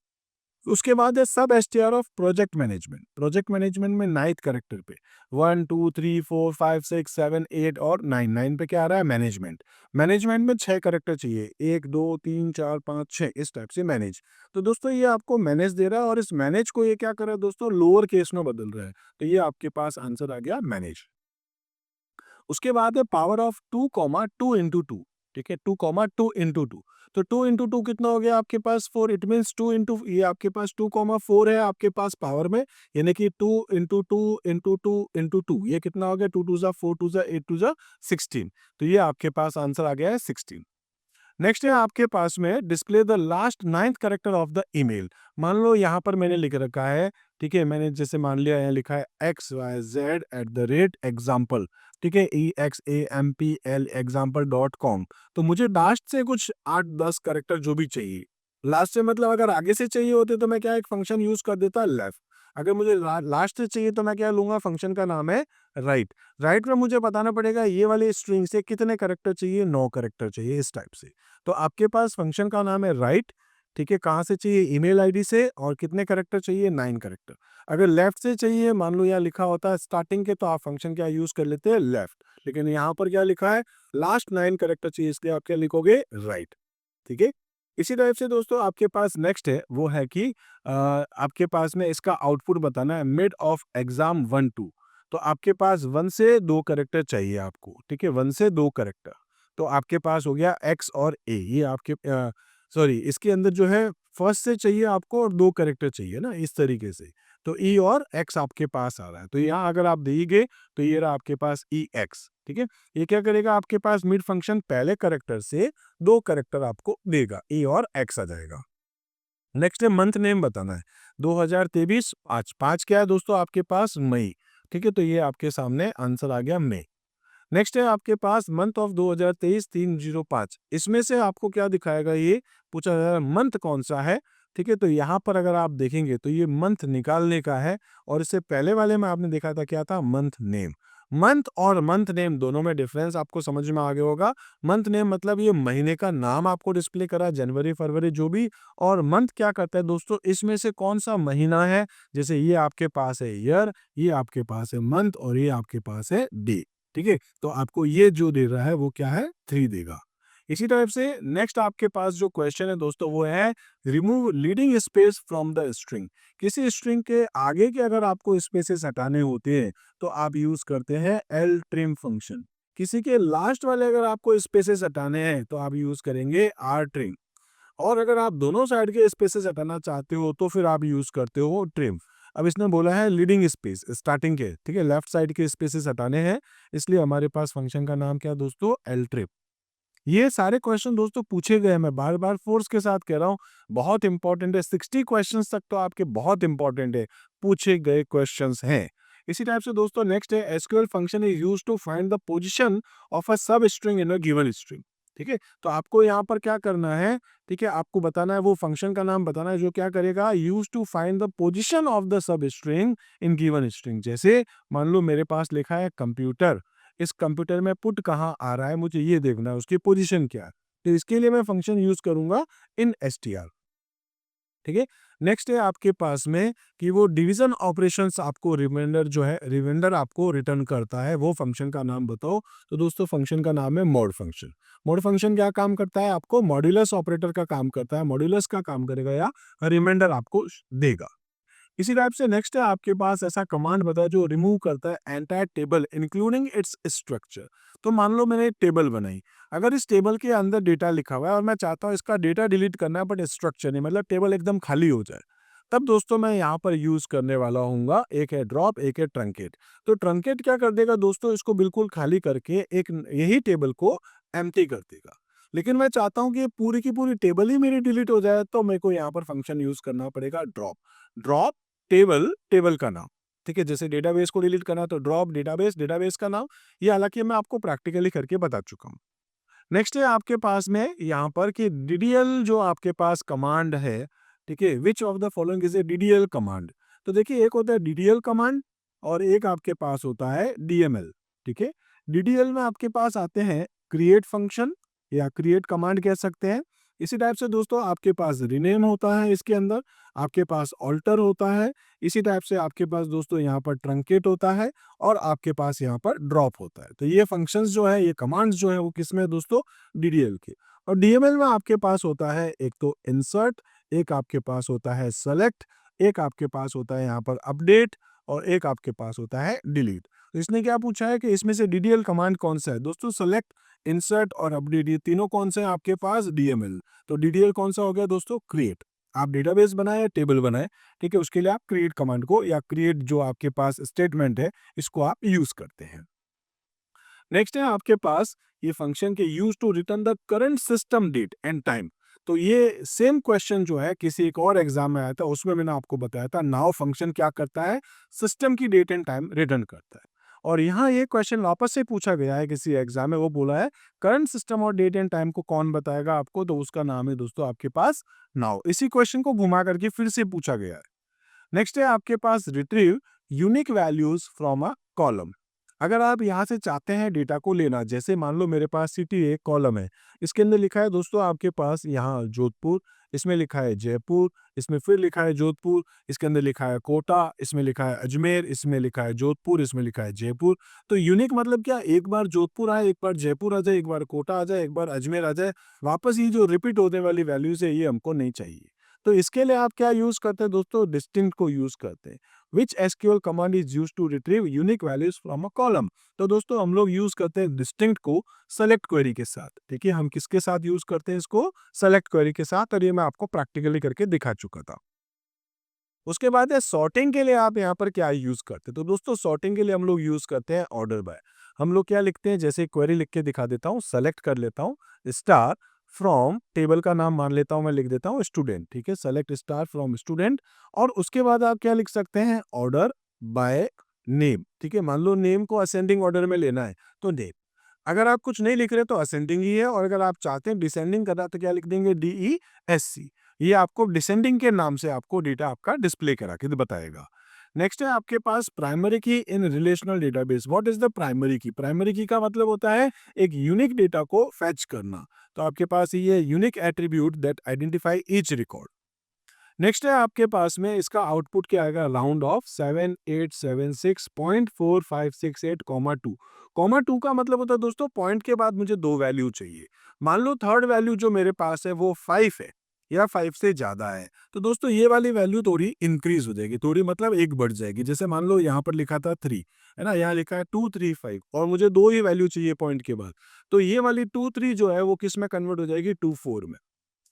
उसके बाद है सब STR of project management. Project management में 9th करेक्टर पे 1 2 3 4 5 6 7 8 और 9 9 पे क्या आ रहा है, मैनेजमेंट। मैनेजमेंट में 6 करेक्टर चाहिए, 1 2 3 4 5 6, इस टाइप से मैनेज। तो दोस्तों ये आपको मैनेज दे रहा है, और इस मैनेज को ये क्या कर रहा है दोस्तों, लोअर केस में बदल रहा है। तो ये आपके पास आंसर आ गया मैनेज। उसके बाद है पावर ऑफ 2 इंटू टू। ठीक है, 2 इंटू टू। तो 2 इंटू टू कितना हो गया आपके पास, 4। इट मीन 2 इंटू, ये आपके पास 2,4 है आपके पास पावर में, यानी कि 2 into two into two into two, ये कितना हो गया, 2 2 जा 4 2 जा 8 2 जा 16। तो ये आपके पास आंसर आ गया है 16। नेक्स्ट है आपके पास में display the last 9th character of the email. मान लो यहाँ पर मैंने लिख रखा है, ठीक है, मैंने जैसे मान लिया यहाँ लिखा है XYZ@example, ठीक है, EXAMPL example.com। तो मुझे लास्ट से कुछ 8-10 कैरेक्टर जो भी चाहिए, लास्ट से मतलब अगर आगे से चाहिए होते तो मैं क्या एक फंक्शन यूज कर देता लेफ्ट। अगर मुझे लास्ट से चाहिए तो मैं क्या लूंगा, फंक्शन का नाम है राइट। राइट में मुझे बताना पड़ेगा ये वाले स्ट्रिंग से कितने कैरेक्टर चाहिए, 9 कैरेक्टर चाहिए, इस टाइप से। तो आपके पास फंक्शन का नाम है राइट। ठीक है, कहाँ से चाहिए, ईमेल आईडी से, और कितने कैरेक्टर चाहिए, 9 कैरेक्टर। अगर लेफ्ट से चाहिए, मान लो यहाँ लिखा होता है स्टार्टिंग के, तो आप फंक्शन क्या यूज कर लेते हैं, लेफ्ट। लेकिन यहाँ पर क्या लिखा है, लास्ट 9 कैरेक्टर चाहिए, इसलिए आप क्या लिखोगे, राइट। ठीक है, इसी टाइप से दोस्तों आपके पास नेक्स्ट है, वो है कि आपके पास में इसका आउटपुट बताना है मिड ऑफ एग्जाम 1 2। तो आपके पास 1 से 2 कैरेक्टर चाहिए आपको। ठीक है, 1 से 2 कैरेक्टर। तो आपके पास हो गया एक्स और ए, ये आपके सॉरी, इसके अंदर जो है फर्स्ट से चाहिए आपको और 2 कैरेक्टर चाहिए ना, इस तरीके से। तो ई और एक्स आपके पास आ रहा है, तो यहाँ अगर आप देंगे तो ये रहा आपके पास ई एक्स। ठीक है, ये क्या करेगा, आपके पास मिड फंक्शन पहले कैरेक्टर से 2 कैरेक्टर आपको देगा, ई और एक्स आ जाएगा। नेक्स्ट है मंथ नेम बताना है, 2023 5 5 क्या है दोस्तों आपके पास, मई। ठीक है, तो ये आपके सामने आंसर आ गया मई। नेक्स्ट है आपके पास मंथ ऑफ 2023 305, इसमें से आपको क्या दिखाएगा, ये पूछा जा रहा है मंथ कौन सा है। ठीक है, तो यहाँ पर अगर आप देखेंगे तो ये मंथ निकालने का है, और इससे पहले वाले में आपने देखा था क्या था, मंथ नेम। मंथ और मंथ नेम दोनों में डिफरेंस आपको समझ में आ गया होगा। मंथ नेम मतलब ये महीने का नाम आपको डिस्प्ले करा, जनवरी फरवरी जो भी, और मंथ क्या करता है दोस्तों, इसमें से कौन सा महीना है। जैसे ये आपके पास है ईयर, ये आपके पास है मंथ, और ये आपके पास है डे। ठीक है, तो आपको ये जो दे रहा है वो क्या है, 3 देगा। इसी टाइप से नेक्स्ट आपके पास जो क्वेश्चन है दोस्तों वो है remove leading space from the string. किसी स्ट्रिंग के आगे के अगर आपको स्पेसेस हटाने होते हैं तो आप यूज करते हैं एल ट्रिम फंक्शन। किसी के लास्ट वाले अगर आपको स्पेसेस हटाने हैं तो आप यूज करेंगे आर ट्रिम। और अगर आप दोनों साइड के स्पेसेस हटाना चाहते हो तो फिर आप यूज करते हो ट्रिम। अब इसने बोला है लीडिंग स्पेस स्टार्टिंग के, ठीक है, लेफ्ट साइड के स्पेसेस हटाने हैं, इसलिए हमारे पास फंक्शन का नाम क्या है दोस्तों, एल ट्रिम। ये सारे क्वेश्चन दोस्तों पूछे गए हैं, मैं बार बार फोर्स के साथ कह रहा हूँ, बहुत इंपॉर्टेंट है। 60 क्वेश्चंस तक तो आपके बहुत इंपॉर्टेंट है, पूछे गए क्वेश्चंस हैं। इसी टाइप से दोस्तों नेक्स्ट है SQL function is used to find the position of a सब string in a given string. ठीक है, तो आपको यहाँ पर क्या करना है, ठीक है, आपको बताना है, वो फंक्शन का नाम बताना है जो क्या करेगा, use to find the position of the substring in given string. जैसे मान लो मेरे पास लिखा है कंप्यूटर, इस कंप्यूटर में पुट कहाँ आ रहा है मुझे ये देखना है, उसकी पोजीशन क्या है, तो इसके लिए मैं फंक्शन यूज करूंगा इन str। ठीक है, नेक्स्ट है आपके पास में कि वो डिवीजन ऑपरेशंस आपको रिमाइंडर जो है, रिमाइंडर आपको रिटर्न करता है, वो फंक्शन का नाम बताओ। तो दोस्तों फंक्शन का नाम है मॉड फंक्शन। मॉड फंक्शन क्या काम करता है, आपको मॉड्यूलस ऑपरेटर का काम करता है, मॉड्यूलस का काम करेगा या रिमाइंडर आपको देगा। इसी टाइप से नेक्स्ट है आपके पास ऐसा कमांड बता जो रिमूव करता है entire table including its structure. तो मान लो मैंने एक टेबल बनाई, अगर इस टेबल के अंदर डेटा लिखा हुआ है और मैं चाहता हूँ इसका डेटा डिलीट करना है बट स्ट्रक्चर नहीं, मतलब टेबल एकदम खाली हो जाए, तब दोस्तों मैं यहाँ पर यूज करने वाला हूँ, एक है ड्रॉप, एक है ट्रंकेट। तो ट्रंकेट क्या कर देगा दोस्तों, इसको बिल्कुल खाली करके एक यही टेबल को एम्प्टी कर देगा। लेकिन मैं चाहता हूँ कि पूरी की पूरी टेबल ही मेरी डिलीट हो जाए, तो मेरे को यहाँ पर फंक्शन यूज करना पड़ेगा ड्रॉप। ड्रॉप टेबल, टेबल का नाम। ठीक है, जैसे डेटाबेस को डिलीट करना तो ड्रॉप डेटाबेस, डेटाबेस का नाम। ये हालांकि मैं आपको प्रैक्टिकली करके बता चुका हूँ। नेक्स्ट है आपके पास में यहाँ पर कि डीडीएल जो आपके पास कमांड है, ठीक है, विच of the following is a DDL command. तो देखिए एक होता है डीडीएल कमांड और एक आपके पास होता है डीएमएल। ठीक है, डीडीएल में आपके पास आते हैं क्रिएट फंक्शन या क्रिएट कमांड कह सकते हैं। इसी टाइप से दोस्तों आपके पास रीनेम होता है, इसके अंदर आपके पास ऑल्टर होता है। इसी टाइप से आपके पास दोस्तों यहाँ पर ट्रंकेट होता है और आपके पास यहाँ पर ड्रॉप होता है। तो ये फंक्शंस जो है, ये कमांड्स जो है वो किसमें दोस्तों, डीडीएल के। और डीएमएल में आपके पास होता है एक तो इंसर्ट, एक आपके पास होता है सेलेक्ट, एक आपके पास होता है यहाँ पर अपडेट, और एक आपके पास होता है डिलीट। तो इसने क्या पूछा है कि इसमें से डीडीएल कमांड कौन सा है दोस्तों, सेलेक्ट, इंसर्ट और अपडेट, ये तीनों कौन से हैं आपके पास, डीएमएल। तो डीडीएल कौन सा हो गया दोस्तों, क्रिएट। आप डेटाबेस बनाए या टेबल बनाए, ठीक है, उसके लिए आप क्रिएट कमांड को या क्रिएट जो आपके पास स्टेटमेंट है इसको आप यूज करते हैं। नेक्स्ट है आपके पास ये फंक्शन के use to return the current system date and time. तो ये सेम क्वेश्चन जो है किसी एक और एग्जाम में आया था, उसमें मैंने आपको बताया था नाउ फंक्शन क्या करता है, सिस्टम की डेट एंड टाइम रिटर्न करता है। और यहाँ ये क्वेश्चन वापस से पूछा गया है किसी एग्जाम में, वो बोला है करंट सिस्टम और डेट एंड टाइम को कौन बताएगा आपको, तो उसका नाम है दोस्तों आपके पास नाउ। इसी क्वेश्चन को घुमा करके फिर से पूछा गया है। नेक्स्ट है आपके पास retrieve unique values from a column. अगर आप यहाँ से चाहते हैं डेटा को लेना, जैसे मान लो मेरे पास सिटी एक कॉलम है, इसके अंदर लिखा है दोस्तों आपके पास यहाँ जोधपुर, इसमें लिखा है जयपुर, इसमें फिर लिखा है जोधपुर, इसके अंदर लिखा है कोटा, इसमें लिखा है अजमेर, इसमें लिखा है जोधपुर, इसमें लिखा है जयपुर। तो यूनिक मतलब क्या, एक बार जोधपुर आए, एक बार जयपुर आ जाए, एक बार कोटा आ जाए, एक बार अजमेर आ जाए, वापस ये जो रिपीट होने वाली वैल्यूज है ये हमको नहीं चाहिए। तो इसके लिए आप क्या यूज करते हैं दोस्तों, डिस्टिंक्ट को यूज करते हैं। Which SQL command is use to retrieve unique values from a column. तो दोस्तों हम लोग यूज करते हैं डिस्टिंक्ट को सेलेक्ट क्वेरी के साथ। देखिए हम किसके साथ यूज करते हैं इसको, सेलेक्ट क्वेरी के साथ, और ये मैं आपको प्रैक्टिकली करके दिखा चुका था। उसके बाद है सॉर्टिंग के लिए आप यहाँ पर क्या यूज करते हैं, तो दोस्तों सॉर्टिंग के लिए हम लोग यूज करते हैं ऑर्डर बाय। हम लोग क्या लिखते हैं, जैसे क्वेरी लिख के दिखा देता हूँ, सेलेक्ट कर लेता हूँ स्टार फ्रॉम, टेबल का नाम मान लेता हूँ मैं, लिख देता हूँ स्टूडेंट। ठीक है, सेलेक्ट स्टार फ्रॉम स्टूडेंट, और उसके बाद आप क्या लिख सकते हैं, ऑर्डर बाय नेम। ठीक है, मान लो नेम को असेंडिंग ऑर्डर में लेना है तो नेम। अगर आप कुछ नहीं लिख रहे तो असेंडिंग ही है, और अगर आप चाहते हैं डिसेंडिंग करना तो क्या लिख देंगे, DESC। ये आपको डिसेंडिंग के नाम से आपको डेटा आपका डिस्प्ले करा के बताएगा। नेक्स्ट है आपके पास primary key in relational database. What is the primary key? Primary key का मतलब होता है एक यूनिक डेटा को फैच करना। तो आपके पास ये unique attribute that identify each record. Next है आपके पास में इसका आउटपुट क्या आएगा, राउंड ऑफ 7876.4568 कॉमा 2। कॉमा 2 का मतलब होता है दोस्तों पॉइंट के बाद मुझे दो वैल्यू चाहिए। मान लो थर्ड वैल्यू जो मेरे पास है वो 5 है या 5 से ज्यादा है, तो दोस्तों ये वाली वैल्यू थोड़ी इंक्रीज हो जाएगी, थोड़ी मतलब एक बढ़ जाएगी। जैसे मान लो यहाँ पर लिखा था 3, है ना, यहाँ लिखा है 235 और मुझे दो ही वैल्यू चाहिए पॉइंट के बाद, तो ये वाली 2 3 जो है वो किस में कन्वर्ट हो जाएगी, 2 4 में।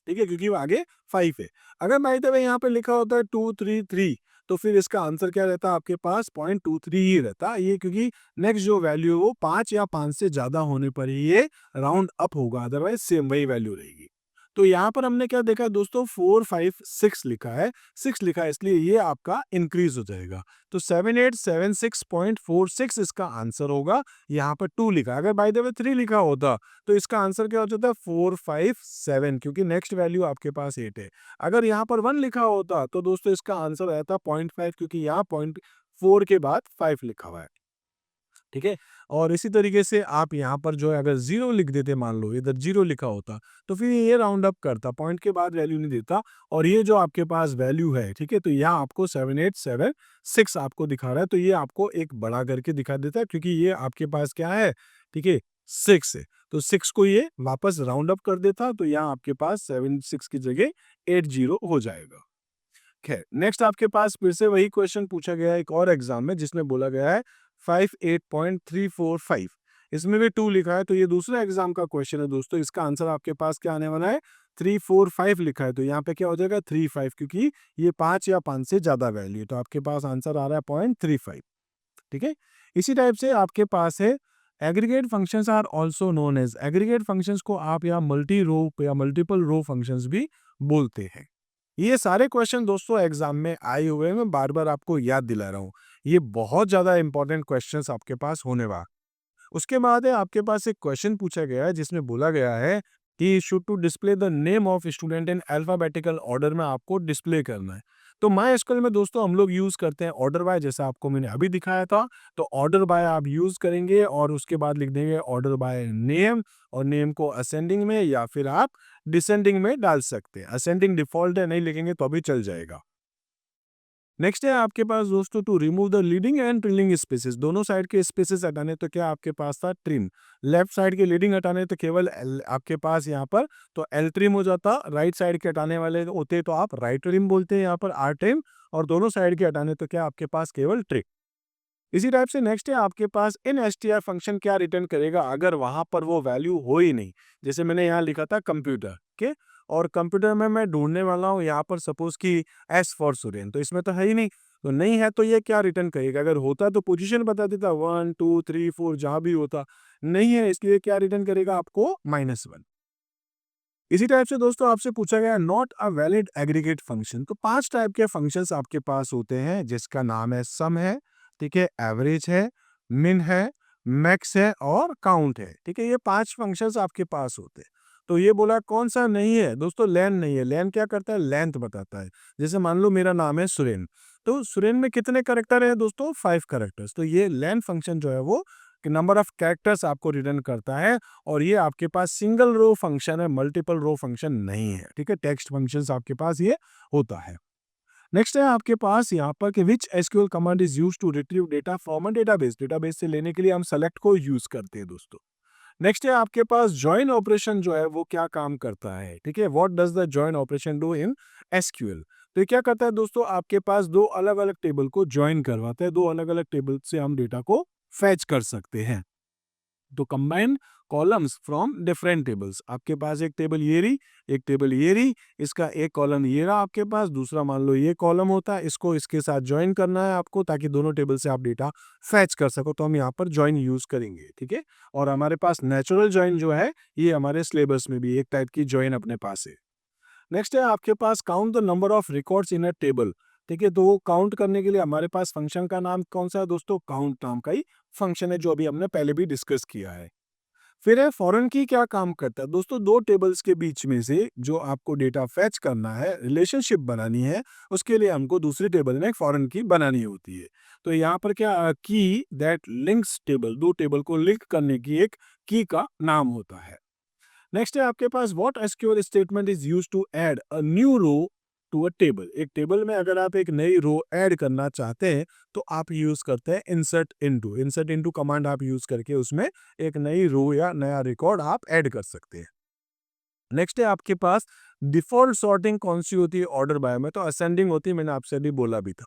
ठीक है, क्योंकि वो आगे 5 है। अगर बाय द वे यहाँ पे लिखा होता है 233, तो फिर इसका आंसर क्या रहता है आपके पास, 0.23 ही रहता ये, क्योंकि नेक्स्ट जो वैल्यू है वो 5 या 5 से ज्यादा होने पर ही ये राउंड अप होगा, अदरवाइज सेम वही वैल्यू रहेगी। तो यहाँ पर हमने क्या देखा दोस्तों, 4 5 6 लिखा है, 6 लिखा है, इसलिए ये आपका इंक्रीज हो जाएगा। तो 7876.46 इसका आंसर होगा। यहाँ पर 2 लिखा है, अगर बाय द वे 3 लिखा होता तो इसका आंसर क्या हो जाता है, 457, क्योंकि नेक्स्ट वैल्यू आपके पास 8 है। अगर यहाँ पर 1 लिखा होता तो दोस्तों इसका आंसर आया था 0.5, क्योंकि यहाँ 0.4 के बाद 5 लिखा हुआ है। ठीक है, और इसी तरीके से आप यहाँ पर जो है अगर 0 लिख देते, मान लो इधर 0 लिखा होता, तो फिर ये राउंड अप करता, पॉइंट के बाद वैल्यू नहीं देता, और ये जो आपके पास वैल्यू है, ठीक है, तो यहाँ आपको 7876 आपको दिखा रहा है, तो ये आपको एक बड़ा करके दिखा देता है, क्योंकि ये आपके पास क्या है, ठीक है, 6 है, तो 6 को ये वापस राउंड अप कर देता, तो यहाँ आपके पास 76 की जगह 80 हो जाएगा। खैर, नेक्स्ट आपके पास फिर से वही क्वेश्चन पूछा गया है एक और एग्जाम में, जिसमें बोला गया है 58.345, इसमें भी 2 लिखा है, तो ये दूसरा एग्जाम का क्वेश्चन है दोस्तों। इसका आंसर आपके पास क्या आने वाला है, 345 लिखा है, तो यहाँ पे क्या हो जाएगा 35, क्योंकि ये 5 या 5 से ज्यादा वैल्यू, तो आपके पास आंसर आ रहा है 0.35। ठीक है, इसी टाइप से आपके पास है aggregate functions are also known as. Aggregate functions को आप या मल्टी रो या मल्टीपल रो फंक्शंस भी बोलते हैं। ये सारे क्वेश्चन दोस्तों एग्जाम में आए हुए हैं, मैं बार बार आपको याद दिला रहा हूँ, ये बहुत ज्यादा इंपॉर्टेंट क्वेश्चंस आपके पास होने वाले। उसके बाद है आपके पास एक क्वेश्चन पूछा गया है, जिसमें बोला गया है कि should to display the name of student in alphabetical order में आपको डिस्प्ले करना है। तो माई स्कूल में दोस्तों हम लोग यूज करते हैं ऑर्डर बाय, जैसा आपको मैंने अभी दिखाया था। तो ऑर्डर बाय आप यूज करेंगे और उसके बाद लिख देंगे ऑर्डर बाय नेम, और नेम को असेंडिंग में या फिर आप डिसेंडिंग में डाल सकते हैं। असेंडिंग डिफॉल्ट है, नहीं लिखेंगे तो भी चल जाएगा। नेक्स्ट है आपके पास दोस्तों to remove the leading and trailing spaces. दोनों साइड के स्पेसेस हटाने तो क्या आपके पास था, ट्रिम। लेफ्ट साइड के लीडिंग हटाने तो केवल आपके पास यहाँ पर तो एल ट्रिम हो जाता। राइट साइड के हटाने वाले होते तो आप राइट ट्रिम बोलते हैं, यहाँ पर आर ट्रिम। और दोनों साइड के हटाने तो क्या आपके पास केवल ट्रिक। इसी टाइप से नेक्स्ट है आपके पास इन एसटीआर फंक्शन क्या रिटर्न करेगा अगर वहां पर वो वैल्यू हो ही नहीं। जैसे मैंने यहाँ लिखा था कंप्यूटर के, और कंप्यूटर में मैं ढूंढने वाला हूँ यहाँ पर सपोज कि एस फॉर सुरेन, तो इसमें तो है ही नहीं, तो नहीं है तो ये क्या रिटर्न करेगा। अगर होता तो पोजीशन बता देता 1 2 3 4 जहां भी होता, नहीं है इसलिए क्या रिटर्न करेगा आपको -1। इसी टाइप से दोस्तों आपसे पूछा गया not a valid aggregate function. तो 5 टाइप के फंक्शंस आपके पास होते हैं, जिसका नाम है सम है, ठीक है, एवरेज है, मिन है, मैक्स है और काउंट है। ठीक है, ये 5 फंक्शंस आपके पास होते हैं। तो ये बोला कौन सा नहीं है दोस्तों, लेन नहीं है। लेन क्या करता है, लेंथ बताता है। जैसे मान लो मेरा नाम है सुरेन, तो सुरेन में कितने करेक्टर है दोस्तों, 5 करेक्टर्स। तो ये लेन फंक्शन जो है वो नंबर ऑफ कैरेक्टर्स आपको रिटर्न करता है, और ये आपके पास सिंगल रो फंक्शन है, मल्टीपल रो फंक्शन नहीं है। ठीक है, टेक्स्ट फंक्शंस आपके पास ये होता है। नेक्स्ट है आपके पास यहाँ पर कि which SQL command is used to retrieve data from a database. Database से लेने के लिए हम सेलेक्ट को यूज करते हैं दोस्तों। नेक्स्ट है आपके पास जॉइन ऑपरेशन जो है वो क्या काम करता है। ठीक है, what does the join operation do in SQL. तो ये क्या करता है दोस्तों, आपके पास दो अलग अलग टेबल को ज्वाइन करवाता है। दो अलग अलग टेबल से हम डेटा को फैच कर सकते हैं। तो combine columns from different tables. आपके पास एक टेबल ये रही, एक टेबल ये रही, इसका एक कॉलम ये रहा आपके पास, दूसरा मान लो ये कॉलम होता है, इसको इसके साथ ज्वाइन करना है आपको, ताकि दोनों टेबल से आप डेटा फैच कर सको। तो हम यहाँ पर ज्वाइन यूज करेंगे। ठीक है, और हमारे पास नेचुरल ज्वाइन जो है ये हमारे सिलेबस में भी एक टाइप की ज्वाइन अपने पास है। नेक्स्ट है आपके पास count the number of records in a table. ठीक है, तो वो काउंट करने के लिए हमारे पास फंक्शन का नाम कौन सा है दोस्तों, काउंट नाम का ही फंक्शन है, जो अभी हमने पहले भी डिस्कस किया है। फिर है फॉरेन की क्या काम करता है दोस्तों, दो टेबल्स के बीच में से जो आपको डेटा फैच करना है, रिलेशनशिप बनानी है, उसके लिए हमको दूसरी टेबल में एक फॉरेन की बनानी होती है। तो यहाँ पर क्या की दैट लिंक्स टेबल, दो टेबल को लिंक करने की एक की का नाम होता है। नेक्स्ट है आपके पास what SQL statement is used to add a new row to a table. एक टेबल में अगर आप एक नई रो ऐड करना चाहते हैं तो आप यूज करते हैं इंसर्ट इनटू कमांड आप यूज करके उसमें एक नई रो या नया रिकॉर्ड आप ऐड कर सकते हैं। नेक्स्ट है आपके पास डिफॉल्ट सॉर्टिंग कौन सी होती है, ऑर्डर बाय में तो असेंडिंग होती है, मैंने आपसे अभी बोला भी था।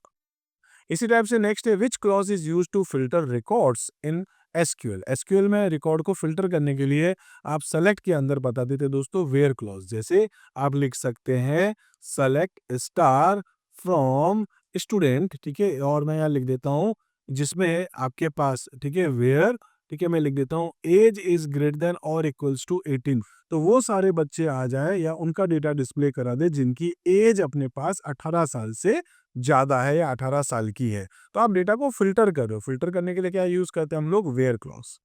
इसी टाइप से नेक्स्ट है which clause is use to filter records in SQL. SQL में रिकॉर्ड को फिल्टर करने के लिए आप सेलेक्ट के अंदर बता देते दोस्तों वेयर क्लॉज, जैसे आप लिख सकते हैं सेलेक्ट स्टार फ्रॉम स्टूडेंट, ठीक है, और मैं यहाँ लिख देता हूँ जिसमें आपके पास, ठीक है, वेयर, ठीक है, मैं लिख देता हूँ एज इज ग्रेटर देन और इक्वल्स टू 18। तो वो सारे बच्चे आ जाए या उनका डेटा डिस्प्ले करा दे जिनकी एज अपने पास 18 साल से ज़्यादा है या 18 साल की है। तो आप डेटा को फ़िल्टर कर रहे हो, फ़िल्टर करने के लिए क्या यूज़ करते हैं हम लोग, व्हेयर क्लॉज़।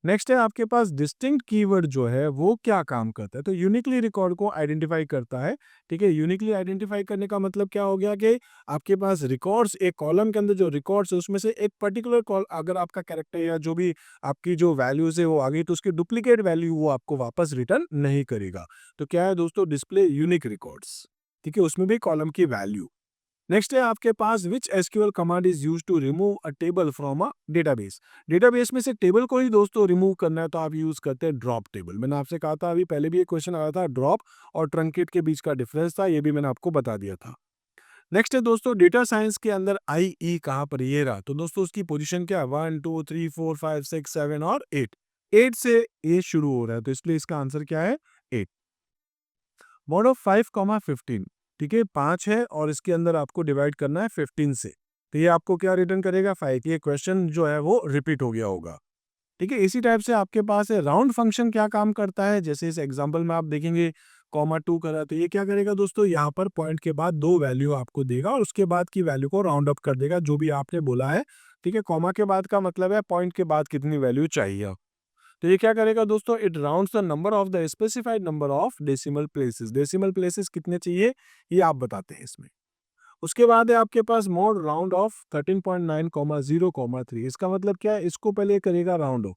नेक्स्ट है आपके पास डिस्टिंक्ट कीवर्ड जो है वो क्या काम करता है, तो यूनिकली रिकॉर्ड को आइडेंटिफाई करता है, ठीक है। यूनिकली आइडेंटिफाई करने का मतलब क्या हो गया कि आपके पास रिकॉर्ड्स, एक कॉलम के अंदर जो रिकॉर्ड्स है उसमें से एक पर्टिकुलर कॉल अगर आपका कैरेक्टर या जो भी आपकी जो वैल्यूज है वो आ गई तो उसकी डुप्लीकेट वैल्यू वो आपको वापस रिटर्न नहीं करेगा। तो क्या है दोस्तों, डिस्प्ले यूनिक रिकॉर्ड्स, ठीक है, उसमें भी कॉलम की वैल्यू। नेक्स्ट है आपके पास which SQL command is use to remove a table from a database. Database में से टेबल को ही दोस्तों रिमूव करना है तो आप यूज करते हैं ड्रॉप टेबल। मैंने आपसे कहा था अभी पहले भी एक क्वेश्चन आया था, ड्रॉप और ट्रंकेट के बीच का डिफरेंस था, ये भी मैंने आपको बता दिया था। नेक्स्ट है दोस्तों डेटा साइंस के अंदर आई ई कहाँ पर, ये रहा, तो दोस्तों उसकी पोजीशन क्या है, 1 2 3 4 5 6 7 और 8। 8 से ये शुरू हो रहा है तो इसलिए इसका आंसर क्या है 8। मॉड ऑफ 5, 15, ठीक है, 5 है और इसके अंदर आपको डिवाइड करना है 15 से, तो ये आपको क्या रिटर्न करेगा 5। ये क्वेश्चन जो है वो रिपीट हो गया होगा, ठीक है। इसी टाइप से आपके पास है राउंड फंक्शन क्या काम करता है, जैसे इस एग्जांपल में आप देखेंगे कॉमा 2 करा तो ये क्या करेगा दोस्तों, यहाँ पर पॉइंट के बाद दो वैल्यू आपको देगा और उसके बाद की वैल्यू को राउंड अप कर देगा जो भी आपने बोला है, ठीक है। कॉमा के बाद का मतलब है पॉइंट के बाद कितनी वैल्यू चाहिए। तो ये क्या करेगा दोस्तों, it rounds the number of the specified number of decimal places. Decimal places कितने चाहिए ये आप बताते हैं इसमें। उसके बाद है आपके पास मोड राउंड ऑफ 13.9, 0, 3। इसका मतलब क्या है, इसको पहले करेगा राउंड ऑफ,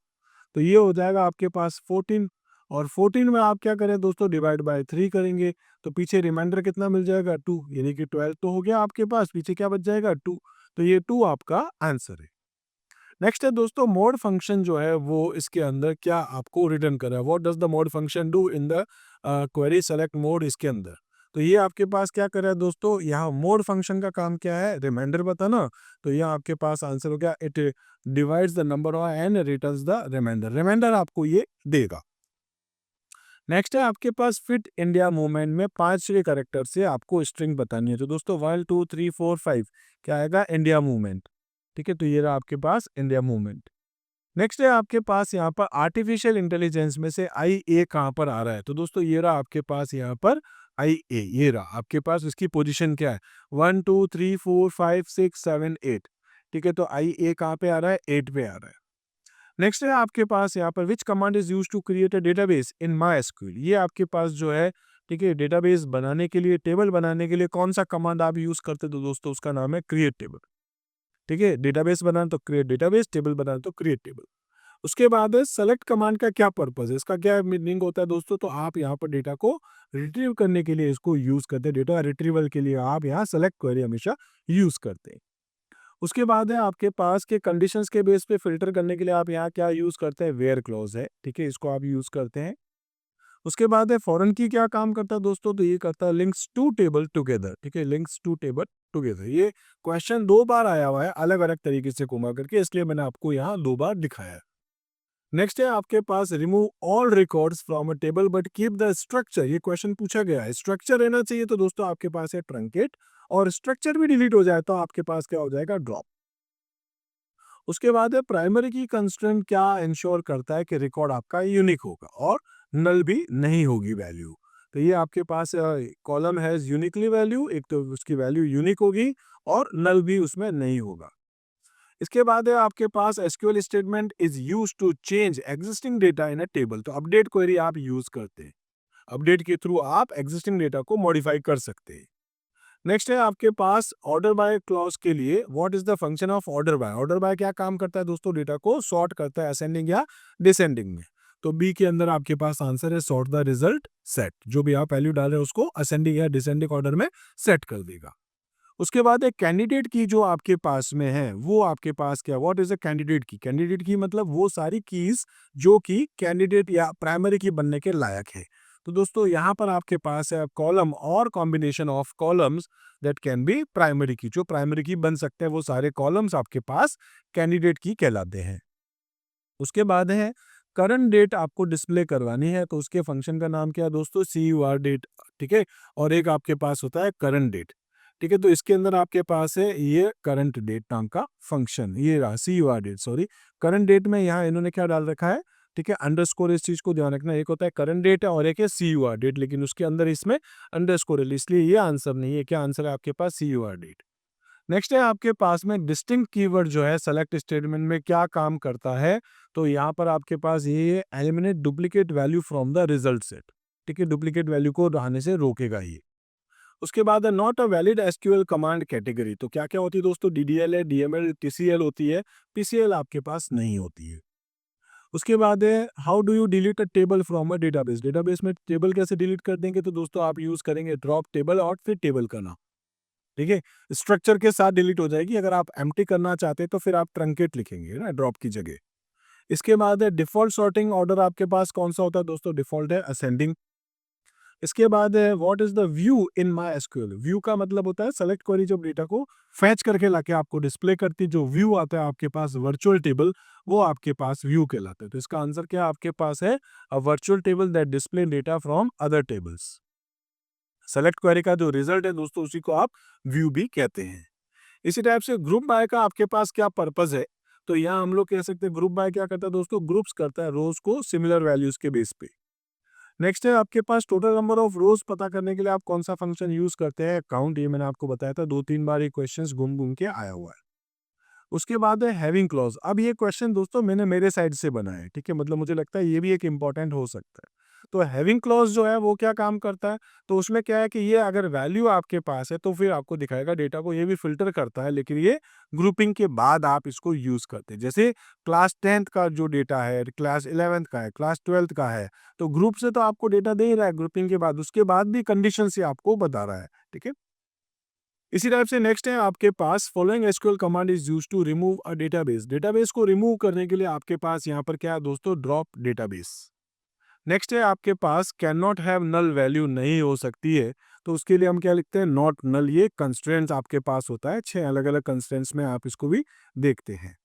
तो ये हो जाएगा आपके पास 14, और 14 में आप क्या करें दोस्तों, डिवाइड बाय 3 करेंगे तो पीछे रिमाइंडर कितना मिल जाएगा 2, यानी कि 12 तो हो गया आपके पास, पीछे क्या बच जाएगा 2। तो ये 2 आपका आंसर है। नेक्स्ट है दोस्तों मोड फंक्शन जो है वो इसके अंदर क्या आपको रिटर्न कर रहा है, what does the mode function do in the query select mode इसके अंदर। तो ये आपके पास क्या कर रहा है दोस्तों, यहाँ मोड फंक्शन का काम क्या है, रिमाइंडर बताना। तो यहाँ आपके पास आंसर हो गया it divides the number of and returns the remainder, remainder आपको ये देगा। नेक्स्ट है आपके पास फिट इंडिया मूवमेंट में 5 कैरेक्टर से आपको स्ट्रिंग बतानी है, तो दोस्तों 1 2 3 4 5 क्या आएगा, इंडिया मूवमेंट, ठीक है। तो ये रहा आपके पास इंडिया मूवमेंट। नेक्स्ट है आपके पास यहाँ पर आर्टिफिशियल इंटेलिजेंस में से आई ए कहाँ पर आ रहा है, तो दोस्तों ये रहा आपके पास यहाँ पर आई ए, ये रहा आपके पास, इसकी पोजीशन क्या है 1 2 3 4 5 6 7 8, ठीक है। तो आई ए कहाँ पे आ रहा है, 8 पे आ रहा है। नेक्स्ट है आपके पास यहाँ पर which command is use to create a database in MySQL. ये आपके पास जो है, ठीक है, डेटाबेस बनाने के लिए, टेबल बनाने के लिए कौन सा कमांड आप यूज करते हो, तो दोस्तों उसका नाम है क्रिएट टेबल, ठीक है। डेटाबेस बनाना तो क्रिएट डेटाबेस, टेबल बनाना तो क्रिएट टेबल। उसके बाद है सेलेक्ट कमांड का क्या पर्पस है, इसका क्या मीनिंग होता है दोस्तों, तो आप यहाँ पर डेटा को रिट्रीव करने के लिए इसको यूज करते हैं, डेटा रिट्रीवल के लिए आप यहाँ सेलेक्ट क्वेरी हमेशा यूज करते हैं। उसके बाद है आपके पास के कंडीशंस के बेस पे फिल्टर करने के लिए आप यहाँ क्या यूज करते हैं, वेयर क्लॉज है, ठीक है, इसको आप यूज करते हैं। उसके बाद है फॉरेन की क्या काम करता है दोस्तों, तो ये करता है लिंक्स टू टेबल टुगेदर, ठीक है, लिंक्स टू टेबल टुगेदर। ये क्वेश्चन 2 बार आया हुआ है अलग अलग तरीके से घुमा करके, इसलिए मैंने आपको यहाँ 2 बार दिखाया है। नेक्स्ट है आपके पास remove all records from a table but keep the structure. ये क्वेश्चन पूछा गया है, स्ट्रक्चर रहना चाहिए, तो दोस्तों आपके पास है ट्रंकेट, और स्ट्रक्चर भी डिलीट हो जाए तो आपके पास क्या हो जाएगा, ड्रॉप। उसके बाद है प्राइमरी की कंस्ट्रेंट क्या इंश्योर करता है कि रिकॉर्ड आपका यूनिक होगा और नल भी नहीं होगी वैल्यू। तो ये आपके पास कॉलम है यूनिकली वैल्यू, एक तो उसकी वैल्यू यूनिक होगी और नल भी उसमें नहीं होगा। इसके बाद है आपके पास SQL statement is use to change existing data in a table. तो अपडेट क्वेरी आप यूज करते हैं, अपडेट के थ्रू आप एग्जिस्टिंग डेटा को मॉडिफाई कर सकते हैं। नेक्स्ट है आपके पास ऑर्डर बाय क्लॉज के लिए what is the function of order by. Order by क्या काम करता है दोस्तों, डेटा को सॉर्ट करता है असेंडिंग या डिसेंडिंग में। तो बी के अंदर आपके पास आंसर है सॉर्ट द रिजल्ट सेट, जो भी आप वैल्यू डाल रहे हैं उसको असेंडिंग या डिसेंडिंग ऑर्डर में सेट कर देगा। उसके बाद एक कैंडिडेट की जो आपके पास में है वो आपके पास क्या, व्हाट इज अ कैंडिडेट की। कैंडिडेट की मतलब वो सारी कीज जो कि कैंडिडेट या प्राइमरी की बनने के लायक है। तो दोस्तों यहाँ पर आपके पास है कॉलम और combination of columns that can be primary की। जो प्राइमरी की बन सकते हैं वो सारे कॉलम्स आपके पास कैंडिडेट की कहलाते हैं। उसके बाद है करंट डेट आपको डिस्प्ले करवानी है, तो उसके फंक्शन का नाम क्या है दोस्तों, CUR डेट। ठीक है, और एक आपके पास होता है करंट डेट। ठीक है, तो इसके अंदर आपके पास है ये करंट डेट नाम का फंक्शन, ये रहा CUR date, sorry current date में यहाँ इन्होंने क्या डाल रखा है। ठीक है, अंडरस्कोर, इस चीज को ध्यान रखना, एक होता है करंट डेट है और एक है CUR डेट, लेकिन उसके अंदर इसमें अंडरस्कोर है, इसलिए ये आंसर नहीं है। क्या आंसर है आपके पास, CUR डेट। नेक्स्ट है आपके पास में डिस्टिंक्ट कीवर्ड जो है सेलेक्ट स्टेटमेंट में क्या काम करता है। तो यहाँ पर आपके पास ये eliminate duplicate value from the result set. ठीक है, डुप्लीकेट वैल्यू को आने से रोकेगा ये। उसके बाद है not a valid SQL command category. तो क्या क्या होती है दोस्तों, DDL है, DML, TCL होती है, PCL आपके पास नहीं होती है। उसके बाद है how do you delete a table from a database. Database में टेबल कैसे डिलीट कर देंगे, तो दोस्तों आप यूज करेंगे ड्रॉप टेबल और फिर टेबल का नाम। ठीक है, स्ट्रक्चर के साथ डिलीट हो जाएगी। अगर आप एम्प्टी करना चाहते हैं तो फिर आप ट्रंकेट लिखेंगे ना ड्रॉप की जगह। इसके बाद है डिफॉल्ट सॉर्टिंग ऑर्डर आपके पास कौन सा होता है दोस्तों, डिफॉल्ट है असेंडिंग। इसके बाद है what is the view in my SQL. View का मतलब होता है सेलेक्ट क्वेरी जब डेटा को फैच करके लाके आपको डिस्प्ले करती, जो व्यू आता है आपके पास वर्चुअल टेबल, वो आपके पास व्यू कहलाता है। तो इसका आंसर क्या आपके पास है, a virtual table that display data from other tables. Select query का जो रिजल्ट है दोस्तों उसी को आप व्यू भी कहते हैं। इसी टाइप से ग्रुप बाय का आपके पास क्या पर्पस है, तो यहाँ हम लोग कह सकते हैं ग्रुप बाय क्या करता है दोस्तों, ग्रुप्स करता है रोज को सिमिलर वैल्यूज के बेस पे। नेक्स्ट है आपके पास टोटल नंबर ऑफ रोज पता करने के लिए आप कौन सा फंक्शन यूज करते हैं, काउंट। ये मैंने आपको बताया था, 2-3 बार ये क्वेश्चंस घूम घूम के आया हुआ है। उसके बाद है हैविंग क्लॉज। अब ये क्वेश्चन दोस्तों मैंने मेरे साइड से बनाया है, ठीक है, मतलब मुझे लगता है ये भी एक इंपॉर्टेंट हो सकता है। तो हैविंग क्लॉज जो है वो क्या काम करता है, तो उसमें क्या है कि ये अगर वैल्यू आपके पास है तो फिर आपको दिखाएगा डेटा को, ये भी फिल्टर करता है, लेकिन ये ग्रुपिंग के बाद आप इसको यूज करते हैं। जैसे क्लास 10th का जो डेटा है, क्लास 11th का है, क्लास 12th का है, तो ग्रुप से तो आपको डेटा दे ही रहा है ग्रुपिंग के बाद, उसके बाद भी कंडीशन से आपको बता रहा है। ठीक है, इसी टाइप से नेक्स्ट है आपके पास following SQL command is used to remove a database. Database को रिमूव करने के लिए आपके पास यहाँ पर क्या है दोस्तों, ड्रॉप डेटाबेस। नेक्स्ट है आपके पास can not have null value, नहीं हो सकती है, तो उसके लिए हम क्या लिखते हैं, नॉट नल। ये कंस्ट्रेंट्स आपके पास होता है, 6 अलग अलग कंस्ट्रेंट्स में आप इसको भी देखते हैं।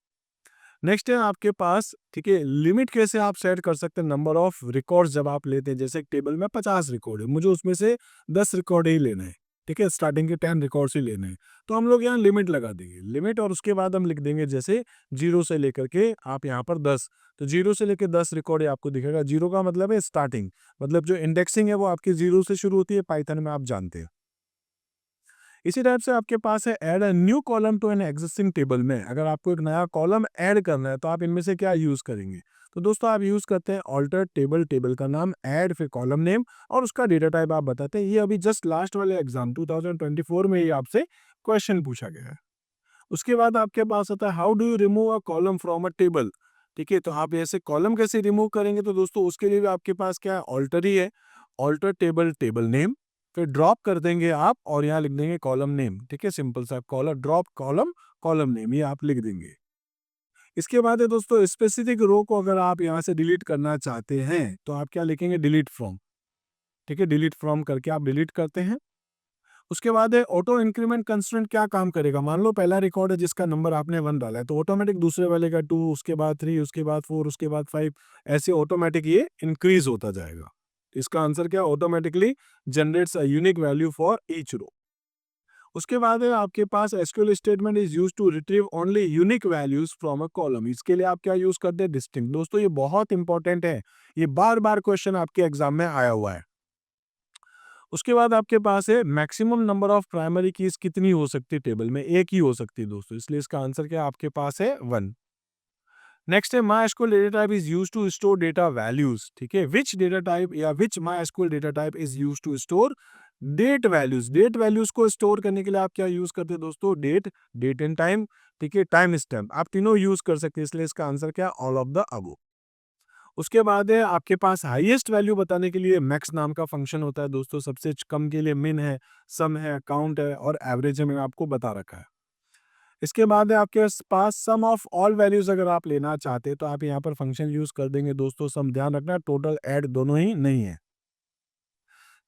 नेक्स्ट है आपके पास, ठीक है, लिमिट कैसे आप सेट कर सकते हैं, नंबर ऑफ रिकॉर्ड्स जब आप लेते हैं, जैसे एक टेबल में 50 रिकॉर्ड है, मुझे उसमें से 10 रिकॉर्ड ही लेना है। ठीक है, स्टार्टिंग के 10 रिकॉर्ड्स ही लेने हैं, तो हम लोग यहाँ लिमिट लगा देंगे, लिमिट, और उसके बाद हम लिख देंगे जैसे 0 से लेकर के आप यहाँ पर 10। तो 0 से लेकर 10 रिकॉर्ड है आपको दिखेगा। 0 का मतलब है स्टार्टिंग, मतलब जो इंडेक्सिंग है वो आपकी 0 से शुरू होती है, पाइथन में आप जानते हैं। इसी टाइप से आपके पास है add a new column to an existing table. में अगर आपको एक नया कॉलम ऐड करना है तो आप इनमें से क्या यूज करेंगे, तो दोस्तों आप यूज करते हैं ऑल्टर टेबल, टेबल का नाम ऐड, फिर कॉलम नेम और उसका डेटा टाइप आप बताते हैं। ये अभी जस्ट लास्ट वाले एग्जाम 2024 में ही आपसे क्वेश्चन पूछा गया है। उसके बाद आपके पास आता है how do you remove a column from a table. ठीक है, तो आप ऐसे कॉलम कैसे रिमूव करेंगे, तो दोस्तों उसके लिए भी आपके पास क्या है, ऑल्टर ही है, ऑल्टर टेबल, टेबल नेम, फिर ड्रॉप कर देंगे आप और यहाँ लिख देंगे कॉलम नेम। ठीक है, सिंपल सा column drop column column name, ये आप लिख देंगे। इसके बाद है दोस्तों स्पेसिफिक रो को अगर आप यहाँ से डिलीट करना चाहते हैं तो आप क्या लिखेंगे, डिलीट फ्रॉम। ठीक है, डिलीट फ्रॉम करके आप डिलीट करते हैं। उसके बाद है ऑटो इंक्रीमेंट कंस्ट्रेंट, क्या काम करेगा, मान लो पहला रिकॉर्ड है जिसका नंबर आपने 1 डाला है, तो ऑटोमेटिक दूसरे वाले का 2, उसके बाद 3, उसके बाद 4, उसके बाद 5, ऐसे ऑटोमेटिक ये इंक्रीज होता जाएगा। इसका आंसर क्या, automatically generates a unique value for each row. उसके बाद है आपके पास SQL statement is used to retrieve only unique values from a column. इसके लिए आप क्या यूज करते हैं, डिस्टिंक्ट। दोस्तों ये बहुत इंपॉर्टेंट है, ये बार बार क्वेश्चन आपके एग्जाम में आया हुआ है। उसके बाद आपके पास है maximum number of primary keys कितनी हो सकती है टेबल में, एक ही हो सकती है दोस्तों, इसलिए इसका आंसर क्या आपके पास है 1। नेक्स्ट है MySQL data type is used to store data values, ठीक है, विच डेटा टाइप या which MySQL data type is used to store date values. Date values को स्टोर करने के लिए आप क्या यूज करते हैं दोस्तों, डेट, डेट एंड टाइम, ठीक है, टाइम स्टैम्प, आप तीनों यूज कर सकते हैं, इसलिए इसका आंसर क्या, ऑल ऑफ द अबव। उसके बाद है आपके पास हाईएस्ट वैल्यू बताने के लिए मैक्स नाम का फंक्शन होता है दोस्तों, सबसे कम के लिए मिन है, सम है, काउंट है और एवरेज है, मैंने आपको बता रखा है। इसके बाद है आपके पास सम ऑफ ऑल वैल्यूज, अगर आप लेना चाहते हैं तो आप यहाँ पर फंक्शन यूज कर देंगे दोस्तों, सम ध्यान रखना टोटल ऐड दोनों ही नहीं है।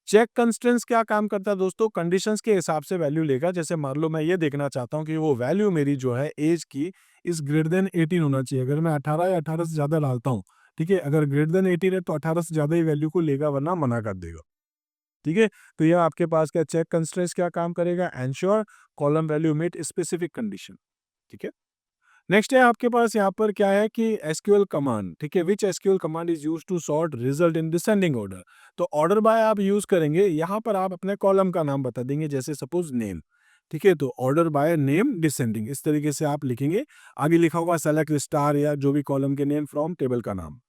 चेक कंस्ट्रेंट्स क्या काम करता है दोस्तों, कंडीशंस के हिसाब से वैल्यू लेगा, जैसे मान लो मैं ये देखना चाहता हूँ कि वो वैल्यू मेरी जो है एज की इज ग्रेटर देन 18 होना चाहिए, अगर मैं 18 या 18 से ज्यादा डालता हूँ, ठीक है, अगर ग्रेटर देन 18 है तो 18 से ज्यादा ही वैल्यू को लेगा, वरना मना कर देगा, ठीक है। तो यह आपके पास क्या चेक कंस्ट्रेंट्स क्या काम करेगा, ensure column value meet specific condition, ठीक है। नेक्स्ट है आपके पास यहाँ पर क्या है कि एसक्यूएल कमांड, ठीक है, which SQL command is used to sort result in descending order. तो ऑर्डर बाय आप यूज करेंगे, यहाँ पर आप अपने कॉलम का नाम बता देंगे, जैसे सपोज नेम, ठीक है, तो ऑर्डर बाय नेम डिसेंडिंग, इस तरीके से आप लिखेंगे। आगे लिखा होगा सेलेक्ट स्टार या जो भी कॉलम के नेम फ्रॉम टेबल का नाम।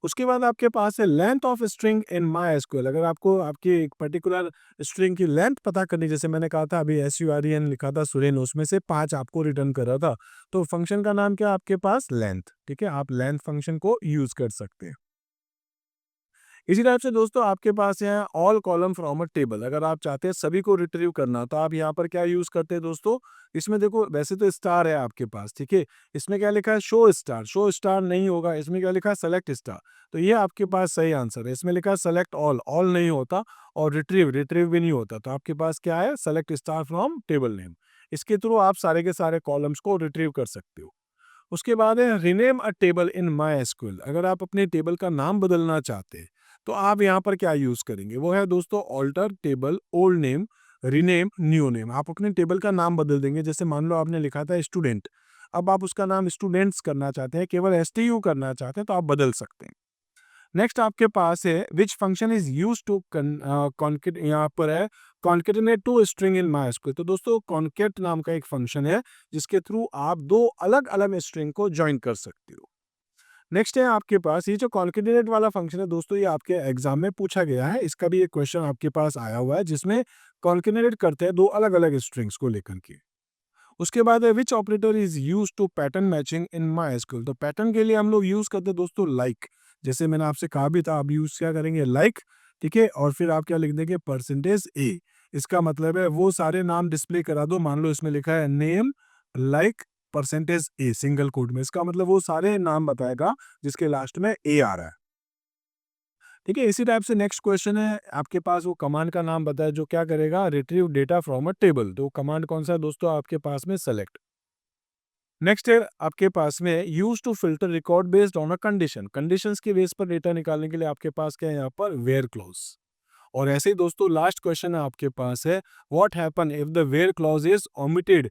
उसके बाद आपके पास है length of string in my SQL, अगर आपको आपकी एक पर्टिकुलर स्ट्रिंग की लेंथ पता करनी, जैसे मैंने कहा था अभी SUREN लिखा था सुरेन, उसमें से 5 आपको रिटर्न कर रहा था, तो फंक्शन का नाम क्या आपके पास, लेंथ, ठीक है, आप लेंथ फंक्शन को यूज कर सकते हैं। इसी टाइप से दोस्तों आपके पास है all column from a table, अगर आप चाहते हैं सभी को रिट्रीव करना तो आप यहाँ पर क्या यूज करते हैं दोस्तों, इसमें देखो वैसे तो स्टार है आपके पास, ठीक है, इसमें क्या लिखा है शो स्टार, शो स्टार नहीं होगा, इसमें क्या लिखा है सेलेक्ट स्टार, तो ये आपके पास सही आंसर है। इसमें लिखा है सेलेक्ट ऑल, ऑल नहीं होता, और रिट्रीव, रिट्रीव भी नहीं होता, तो आपके पास क्या है select star from table name, इसके थ्रू आप सारे के सारे कॉलम्स को रिट्रीव कर सकते हो। उसके बाद है rename a table in my SQL, अगर आप अपने टेबल का नाम बदलना चाहते हैं तो आप यहाँ पर क्या यूज करेंगे, वो है दोस्तों alter table old name rename new name. आप अपने टेबल का नाम बदल देंगे, जैसे मान लो आपने लिखा था स्टूडेंट, अब आप उसका नाम स्टूडेंट्स करना चाहते हैं, केवल STU करना चाहते हैं, तो आप बदल सकते हैं। नेक्स्ट आपके पास है which function is use to concat, यहाँ पर है concatenate to string in MySQL, तो दोस्तों कॉन्केट नाम का एक फंक्शन है जिसके थ्रू आप दो अलग अलग स्ट्रिंग को ज्वाइन कर सकते हो। नेक्स्ट है आपके पास ये जो कॉन्केटिनेट वाला फंक्शन है दोस्तों, ये आपके एग्जाम में पूछा गया है, इसका भी एक क्वेश्चन आपके पास आया हुआ है जिसमें कॉन्केटिनेट करते हैं दो अलग अलग स्ट्रिंग्स को लेकर के। उसके बाद है which operator is use to pattern matching in MySQL, तो पैटर्न के लिए हम लोग यूज करते हैं दोस्तों लाइक, जैसे मैंने आपसे कहा भी था, आप यूज क्या करेंगे लाइक, ठीक है, और फिर आप क्या लिख देंगे %a, इसका मतलब है वो सारे नाम डिस्प्ले करा दो, मान लो इसमें लिखा है name like %a single code में, इसका मतलब वो सारे नाम बताएगा जिसके लास्ट में a आ रहा है, ठीक है। इसी टाइप से नेक्स्ट क्वेश्चन है आपके पास, वो कमांड का नाम बताए जो क्या करेगा, retrieve data from a table, तो कमांड कौन सा है दोस्तों आपके पास में, सेलेक्ट। नेक्स्ट है आपके पास में use to filter record based on a condition, conditions के बेस पर डेटा निकालने के लिए आपके पास क्या है यहाँ पर वेयर क्लॉज। और ऐसे ही दोस्तों लास्ट क्वेश्चन है आपके पास है what happen if the where clause is omitted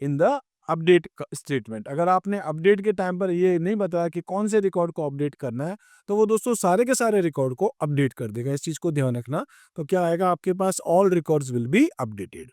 in the update statement, अगर आपने अपडेट के टाइम पर ये नहीं बताया कि कौन से रिकॉर्ड को अपडेट करना है, तो वो दोस्तों सारे के सारे रिकॉर्ड को अपडेट कर देगा, इस चीज को ध्यान रखना। तो क्या आएगा आपके पास, all records will be updated,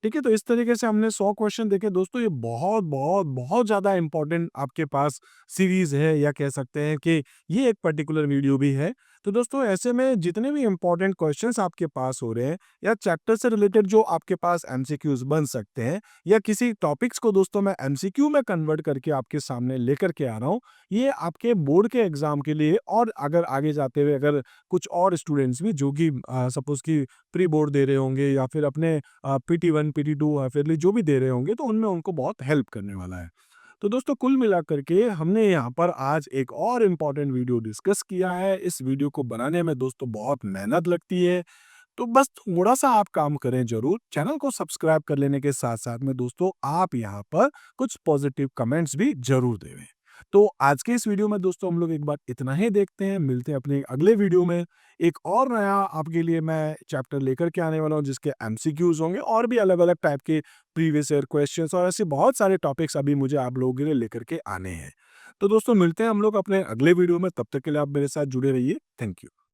ठीक है। तो इस तरीके से हमने 100 क्वेश्चन देखे दोस्तों, ये बहुत बहुत बहुत ज़्यादा इंपॉर्टेंट आपके पास सीरीज़ है, या कह सकते हैं कि ये एक पर्टिकुलर वीडियो भी है। तो दोस्तों ऐसे में जितने भी इंपॉर्टेंट क्वेश्चंस आपके पास हो रहे हैं, या चैप्टर से रिलेटेड जो आपके पास MCQs बन सकते हैं, या किसी टॉपिक्स को दोस्तों मैं MCQ में कन्वर्ट करके आपके सामने लेकर के आ रहा हूँ, ये आपके बोर्ड के एग्जाम के लिए, और अगर आगे जाते हुए अगर कुछ और स्टूडेंट्स भी जो कि सपोज की प्री बोर्ड दे रहे होंगे, या फिर अपने PT1 PT2 फिर जो भी दे रहे होंगे, तो उनमें उनको बहुत हेल्प करने वाला है। तो दोस्तों कुल मिलाकर के हमने यहाँ पर आज एक और इम्पॉर्टेंट वीडियो डिस्कस किया है। इस वीडियो को बनाने में दोस्तों बहुत मेहनत लगती है, तो बस थोड़ा सा आप काम करें जरूर, चैनल को सब्सक्राइब कर लेने के साथ साथ में दोस्तों आप यहाँ पर कुछ पॉजिटिव कमेंट्स भी जरूर देवें। तो आज के इस वीडियो में दोस्तों हम लोग एक बार इतना ही देखते हैं, मिलते हैं अपने अगले वीडियो में। एक और नया आपके लिए मैं चैप्टर लेकर के आने वाला हूँ जिसके MCQs होंगे, और भी अलग अलग टाइप के प्रीवियस ईयर क्वेश्चंस, और ऐसे बहुत सारे टॉपिक्स अभी मुझे आप लोगों के लिए लेकर के आने हैं। तो दोस्तों मिलते हैं हम लोग अपने अगले वीडियो में, तब तक के लिए आप मेरे साथ जुड़े रहिए। Thank you.